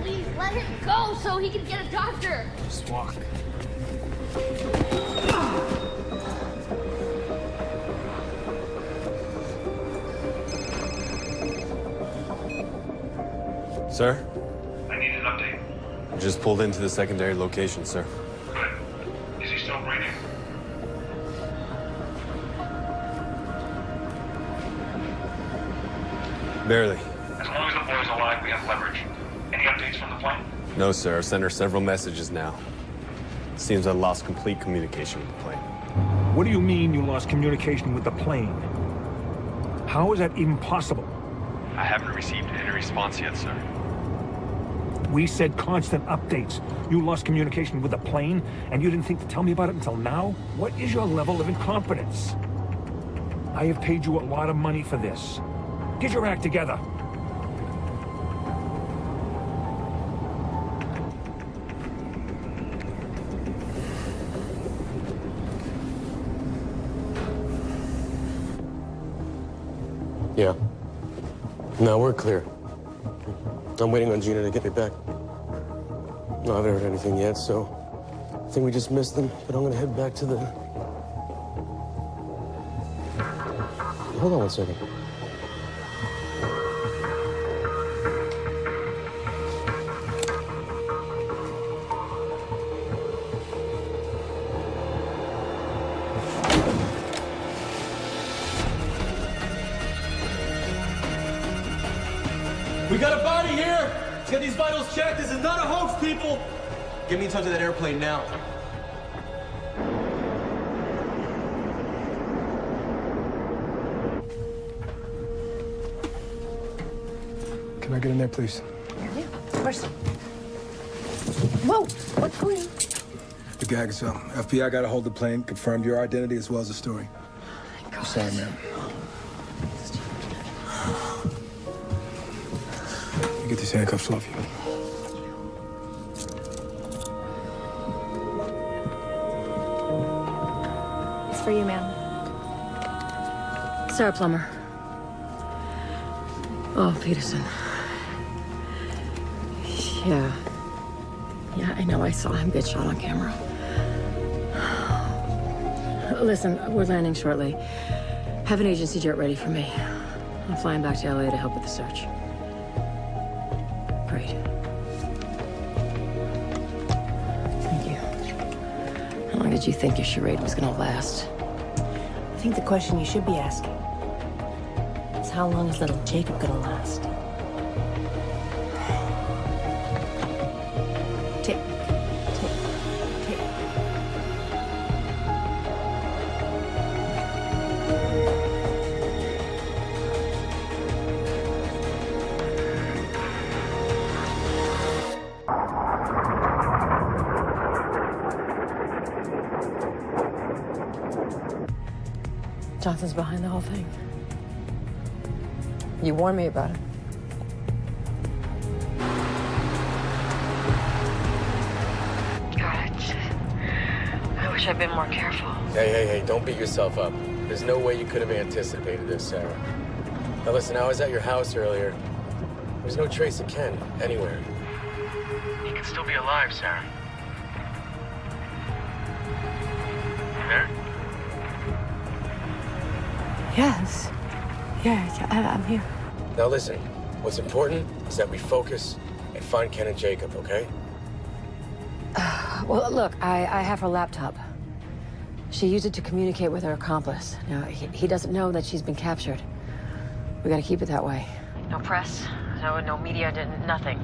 Please let him go so he can get a doctor. Just walk. Sir? I need an update. I just pulled into the secondary location, sir. Good. Is he still breathing? Barely. As long as the boy's alive, we have leverage. Any updates from the plane? No, sir. I've sent her several messages now. Seems I lost complete communication with the plane. What do you mean you lost communication with the plane? How is that even possible? I haven't received any response yet, sir. We said constant updates. You lost communication with the plane, and you didn't think to tell me about it until now? What is your level of incompetence? I have paid you a lot of money for this. Get your act together. Yeah. No, we're clear. I'm waiting on Gina to get me back. No, I haven't heard anything yet, so I think we just missed them, but I'm gonna head back to the... Hold on one second. We got a body here! Let's get these vitals checked. This is not a hoax, people! Get me in touch with that airplane now. Can I get in there, please? Yeah, of course. Whoa! What's going on? The gag's up. FBI got a hold of the plane, confirmed your identity as well as the story. I'm sorry, ma'am. You get these handcuffs off you. It's for you, ma'am. Sarah Plummer. Oh, Peterson. Yeah. Yeah, I know. I saw him get shot on camera. Listen, we're landing shortly. Have an agency jet ready for me. I'm flying back to LA to help with the search. Great. Thank you. How long did you think your charade was gonna last? I think the question you should be asking is how long is little Jacob gonna last? Tick, tick, tick. Johnson's behind the whole thing. You warned me about it. God, I wish I'd been more careful. Hey, don't beat yourself up. There's no way you could have anticipated this, Sarah. Now listen, I was at your house earlier. There's no trace of Ken anywhere. He could still be alive, Sarah. You there? Yes. Yeah, I'm here. Now listen, what's important is that we focus and find Ken and Jacob, okay? Well, look, I have her laptop. She used it to communicate with her accomplice. Now, he doesn't know that she's been captured. We gotta keep it that way. No press, no media, nothing.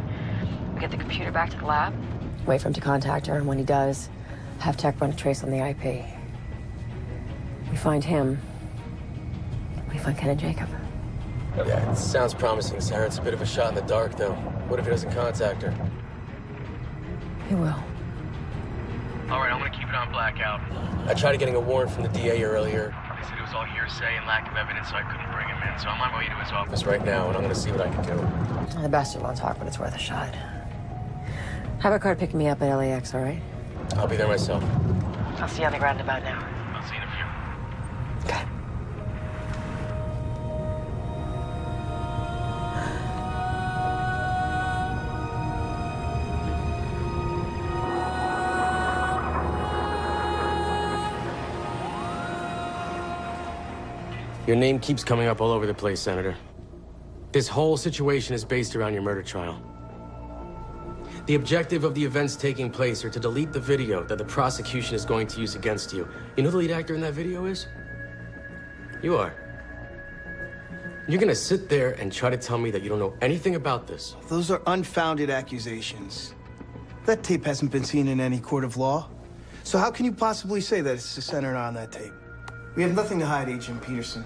We get the computer back to the lab, wait for him to contact her, and when he does, have tech run a trace on the IP. We find him, we find Ken and Jacob. Yeah, it sounds promising, Sarah. It's a bit of a shot in the dark, though. What if he doesn't contact her? He will. All right, I'm gonna keep it on blackout. I tried getting a warrant from the DA earlier. They said it was all hearsay and lack of evidence, so I couldn't bring him in. So I'm on my way to his office right now, and I'm gonna see what I can do. The bastard won't talk, but it's worth a shot. Have a car pick me up at LAX, all right? I'll be there myself. I'll see you on the ground about now. I'll see you in a few. Okay. Your name keeps coming up all over the place, Senator. This whole situation is based around your murder trial. The objective of the events taking place are to delete the video that the prosecution is going to use against you. You know who the lead actor in that video is? You are. You're gonna sit there and try to tell me that you don't know anything about this? Those are unfounded accusations. That tape hasn't been seen in any court of law. So how can you possibly say that it's the senator on that tape? We have nothing to hide, Agent Peterson.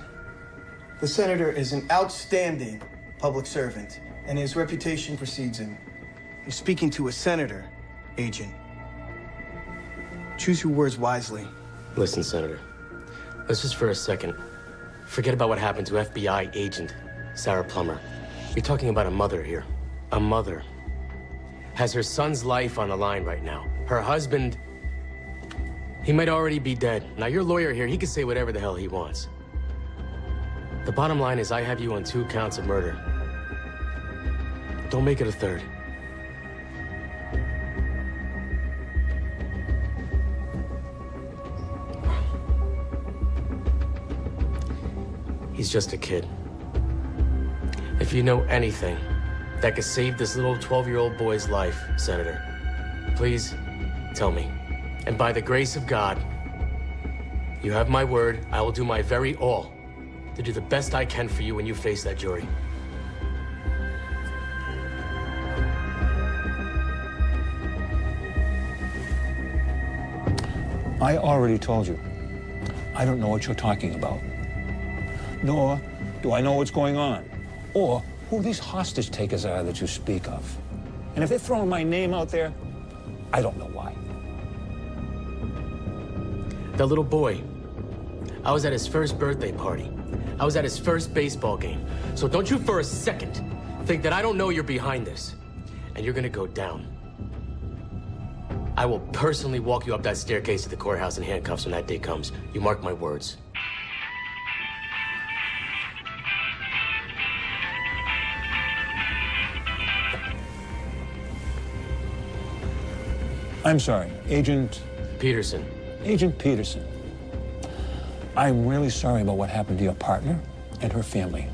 The senator is an outstanding public servant, and his reputation precedes him. You're speaking to a senator, Agent. Choose your words wisely. Listen, Senator. Let's just for a second forget about what happened to FBI agent Sarah Plummer. You're talking about a mother here. A mother has her son's life on the line right now. Her husband, he might already be dead. Now, your lawyer here, he can say whatever the hell he wants. The bottom line is I have you on 2 counts of murder. Don't make it a third. He's just a kid. If you know anything that could save this little 12-year-old boy's life, Senator, please tell me. And by the grace of God, you have my word, I will do my very all to do the best I can for you when you face that jury. I already told you. I don't know what you're talking about. Nor do I know what's going on, or who these hostage takers are that you speak of. And if they're throwing my name out there, I don't know why. That little boy, I was at his first birthday party. I was at his first baseball game. So don't you for a second think that I don't know you're behind this. And you're gonna go down. I will personally walk you up that staircase to the courthouse in handcuffs when that day comes. You mark my words. I'm sorry, Agent Peterson. Agent Peterson. I'm really sorry about what happened to your partner and her family,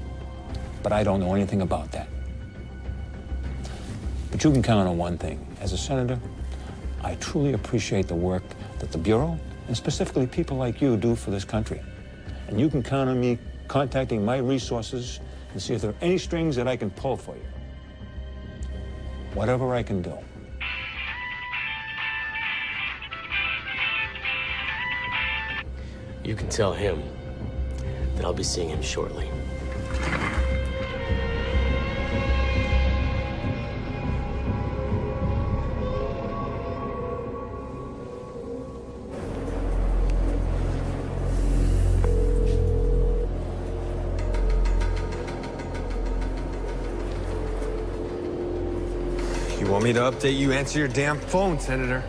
but I don't know anything about that. But you can count on one thing. As a senator, I truly appreciate the work that the Bureau, and specifically people like you, do for this country. And you can count on me contacting my resources and see if there are any strings that I can pull for you. Whatever I can do. You can tell him that I'll be seeing him shortly. You want me to update you? Answer your damn phone, Senator.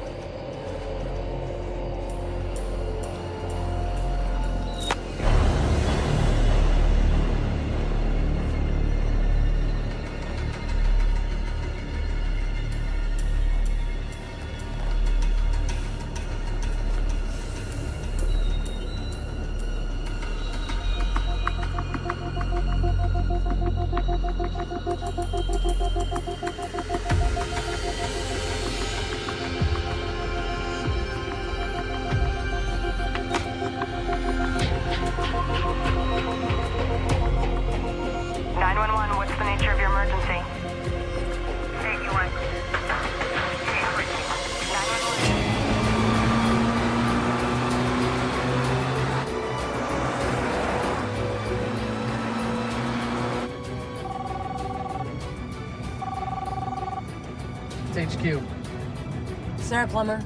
HQ. Sarah Plummer.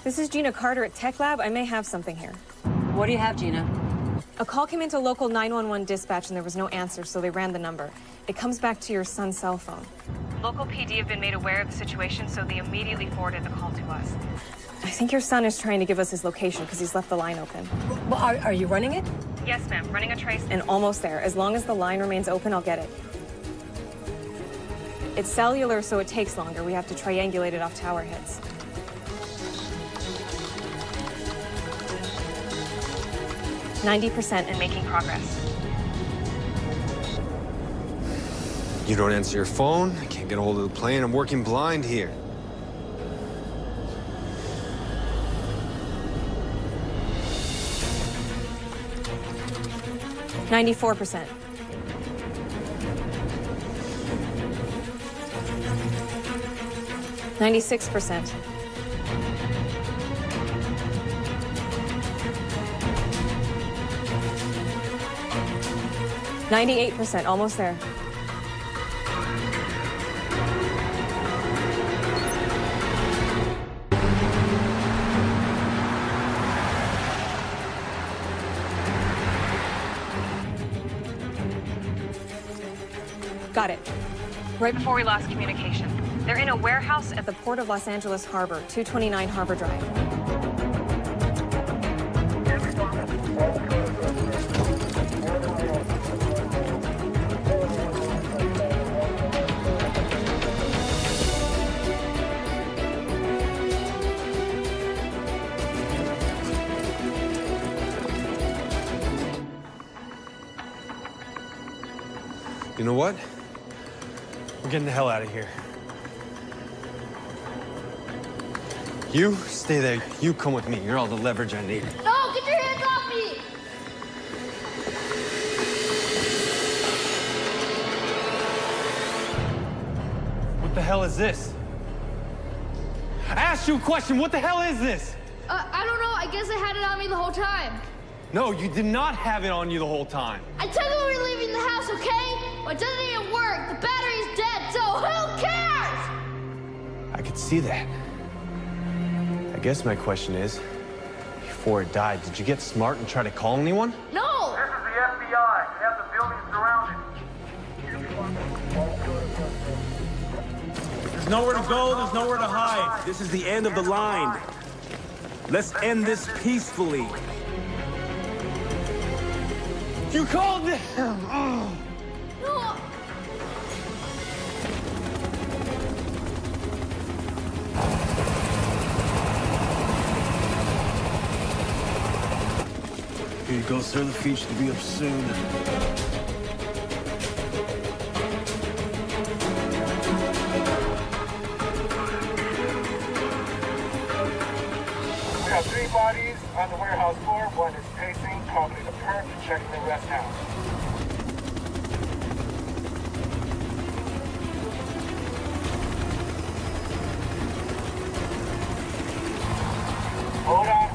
This is Gina Carter at Tech Lab. I may have something here. What do you have, Gina? A call came into local 911 dispatch and there was no answer, so they ran the number. It comes back to your son's cell phone. Local PD have been made aware of the situation, so they immediately forwarded the call to us. I think your son is trying to give us his location because he's left the line open. Well, are you running it? Yes, ma'am. Running a trace and almost there. As long as the line remains open, I'll get it. It's cellular, so it takes longer. We have to triangulate it off tower hits. %90% and making progress. You don't answer your phone. I can't get a hold of the plane. I'm working blind here. %94. 96%. 98%, almost there. Got it. Right before we lost communication. They're in a warehouse At the Port of Los Angeles Harbor, 229 Harbor Drive. You know what? We're getting the hell out of here. You stay there. You come with me. You're all the leverage I need. No, get your hands off me! What the hell is this? I asked you a question. What the hell is this? I don't know. I guess I had it on me the whole time. No, you did not have it on you the whole time. I took it when we were leaving the house, okay? Well, it doesn't even work. The battery's dead, so who cares? I could see that. I guess my question is, before it died, did you get smart and try to call anyone? No! This is the FBI. We have the building surrounded. There's nowhere to go, there's nowhere to hide. This is the end of the line. Let's end this peacefully. You called them! No! Here you go, sir. The feed should be up soon. We have 3 bodies on the warehouse floor. One is pacing, probably the perp, checking the rest out. Hold on.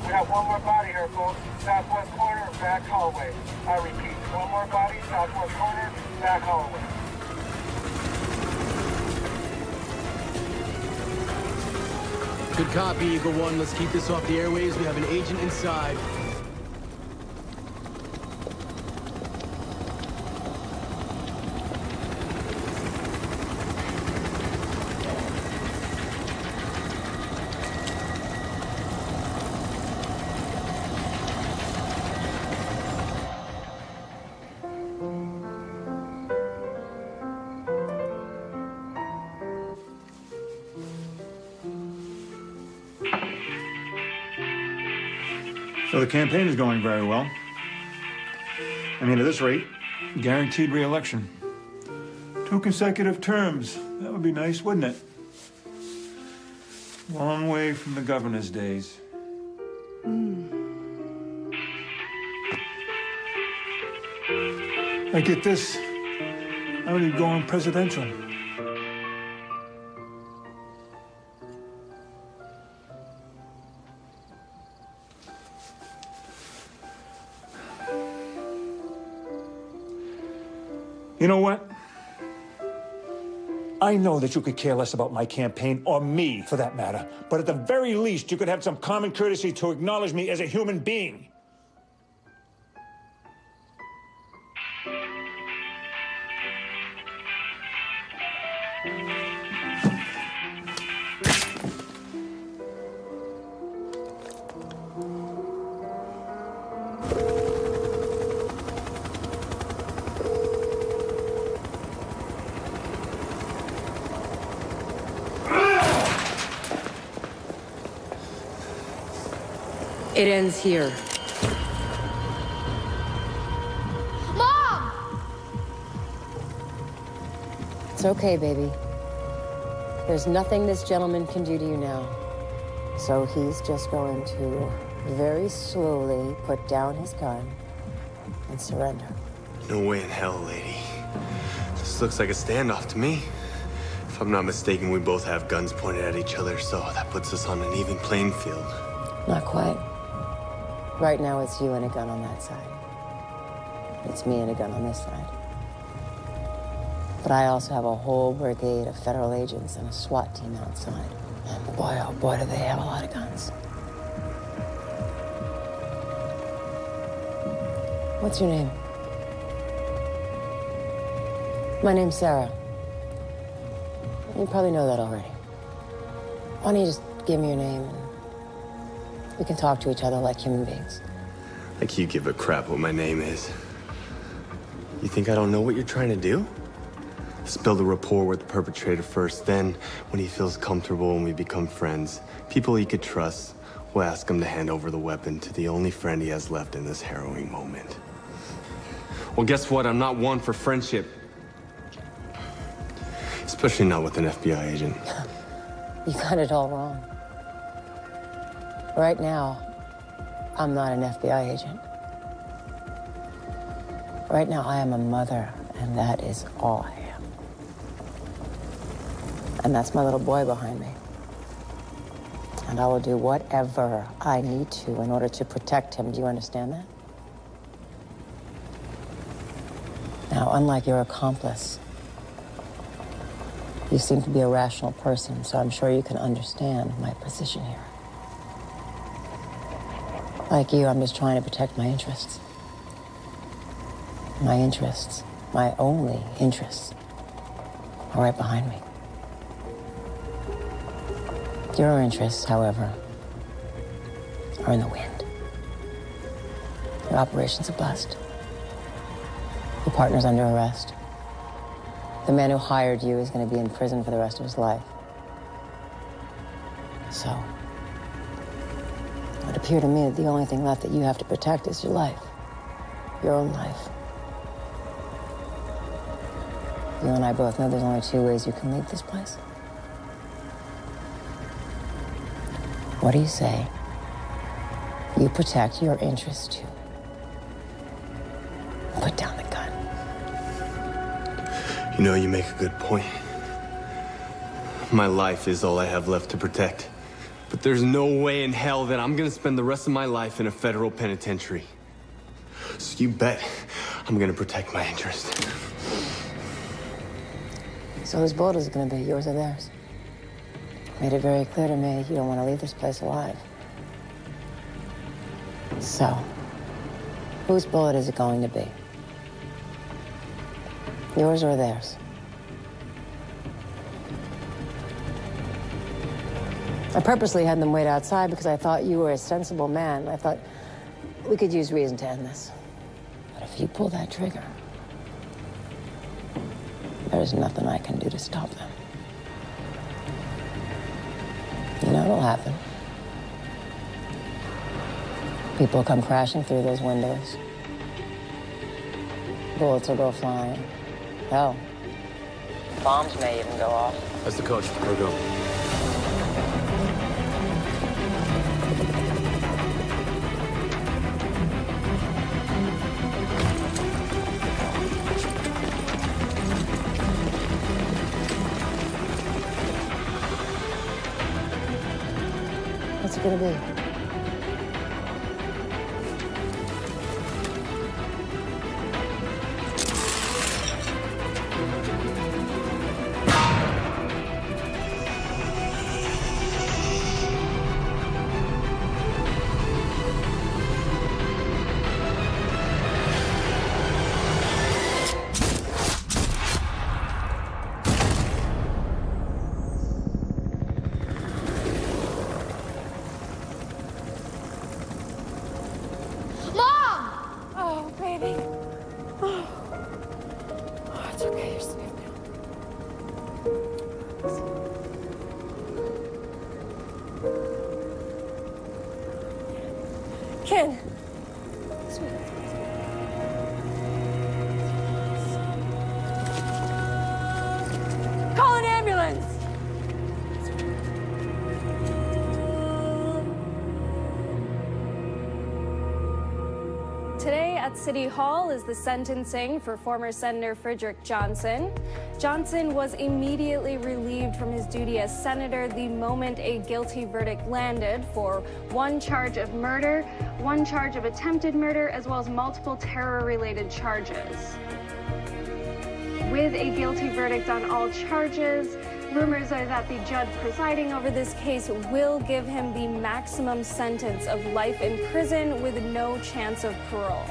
We have one more body here, folks. Southwest corner, back hallway. I repeat, one more body, southwest corner, back hallway. Good copy, Eagle One. Let's keep this off the airwaves. We have an agent inside. So the campaign is going very well. I mean, at this rate, guaranteed re-election. 2 consecutive terms. That would be nice, wouldn't it? Long way from the governor's days. I get this. I would go on presidential. You know what? I know that you could care less about my campaign, or me, for that matter. But at the very least, you could have some common courtesy to acknowledge me as a human being. It ends here. Mom! It's okay, baby. There's nothing this gentleman can do to you now. So he's just going to very slowly put down his gun and surrender. No way in hell, lady. This looks like a standoff to me. If I'm not mistaken, we both have guns pointed at each other, so that puts us on an even playing field. Not quite. Right now, it's you and a gun on that side. It's me and a gun on this side. But I also have a whole brigade of federal agents and a SWAT team outside. And boy, oh boy, do they have a lot of guns. What's your name? My name's Sarah. You probably know that already. Why don't you just give me your name and we can talk to each other like human beings. Like you give a crap what my name is. You think I don't know what you're trying to do? Build a rapport with the perpetrator first, then when he feels comfortable and we become friends, people he could trust, we'll ask him to hand over the weapon to the only friend he has left in this harrowing moment. Well, guess what? I'm not one for friendship. Especially not with an FBI agent. You got it all wrong. Right now, I'm not an FBI agent. Right now, I am a mother, and that is all I am. And that's my little boy behind me. And I will do whatever I need to in order to protect him. Do you understand that? Now, unlike your accomplice, you seem to be a rational person, so I'm sure you can understand my position here. Like you, I'm just trying to protect my interests. My interests, my only interests, are right behind me. Your interests, however, are in the wind. Your operation's a bust. Your partner's under arrest. The man who hired you is going to be in prison for the rest of his life. So, it would appear to me that the only thing left that you have to protect is your life. Your own life. You and I both know there's only two ways you can leave this place. What do you say? You protect your interests too. Put down the gun. You know, you make a good point. My life is all I have left to protect. But there's no way in hell that I'm gonna spend the rest of my life in a federal penitentiary. So you bet I'm gonna protect my interest. So whose bullet is it going to be, yours or theirs? Made it very clear to me you don't want to leave this place alive. So, whose bullet is it going to be? Yours or theirs? I purposely had them wait outside because I thought you were a sensible man. I thought we could use reason to end this. But if you pull that trigger, there's nothing I can do to stop them. You know what'll happen? People come crashing through those windows. Bullets will go flying. Hell, bombs may even go off. That's the coach. We're going. What's it gonna be? Ken. Call an ambulance. Today at at City Hall is the sentencing for former Senator Frederick Johnson. Johnson was immediately relieved from his duty as senator the moment a guilty verdict landed for one charge of murder, one charge of attempted murder, as well as multiple terror-related charges. With a guilty verdict on all charges, rumors are that the judge presiding over this case will give him the maximum sentence of life in prison with no chance of parole.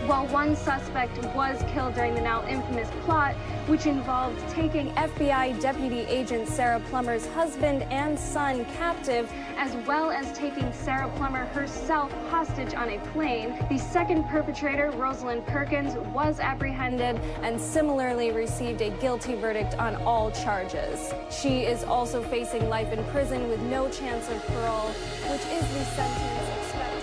While one suspect was killed during the now infamous plot, which involved taking FBI Deputy Agent Sarah Plummer's husband and son captive, as well as taking Sarah Plummer herself hostage on a plane, the second perpetrator, Rosalind Perkins, was apprehended and similarly received a guilty verdict on all charges. She is also facing life in prison with no chance of parole, which is the sentence expected.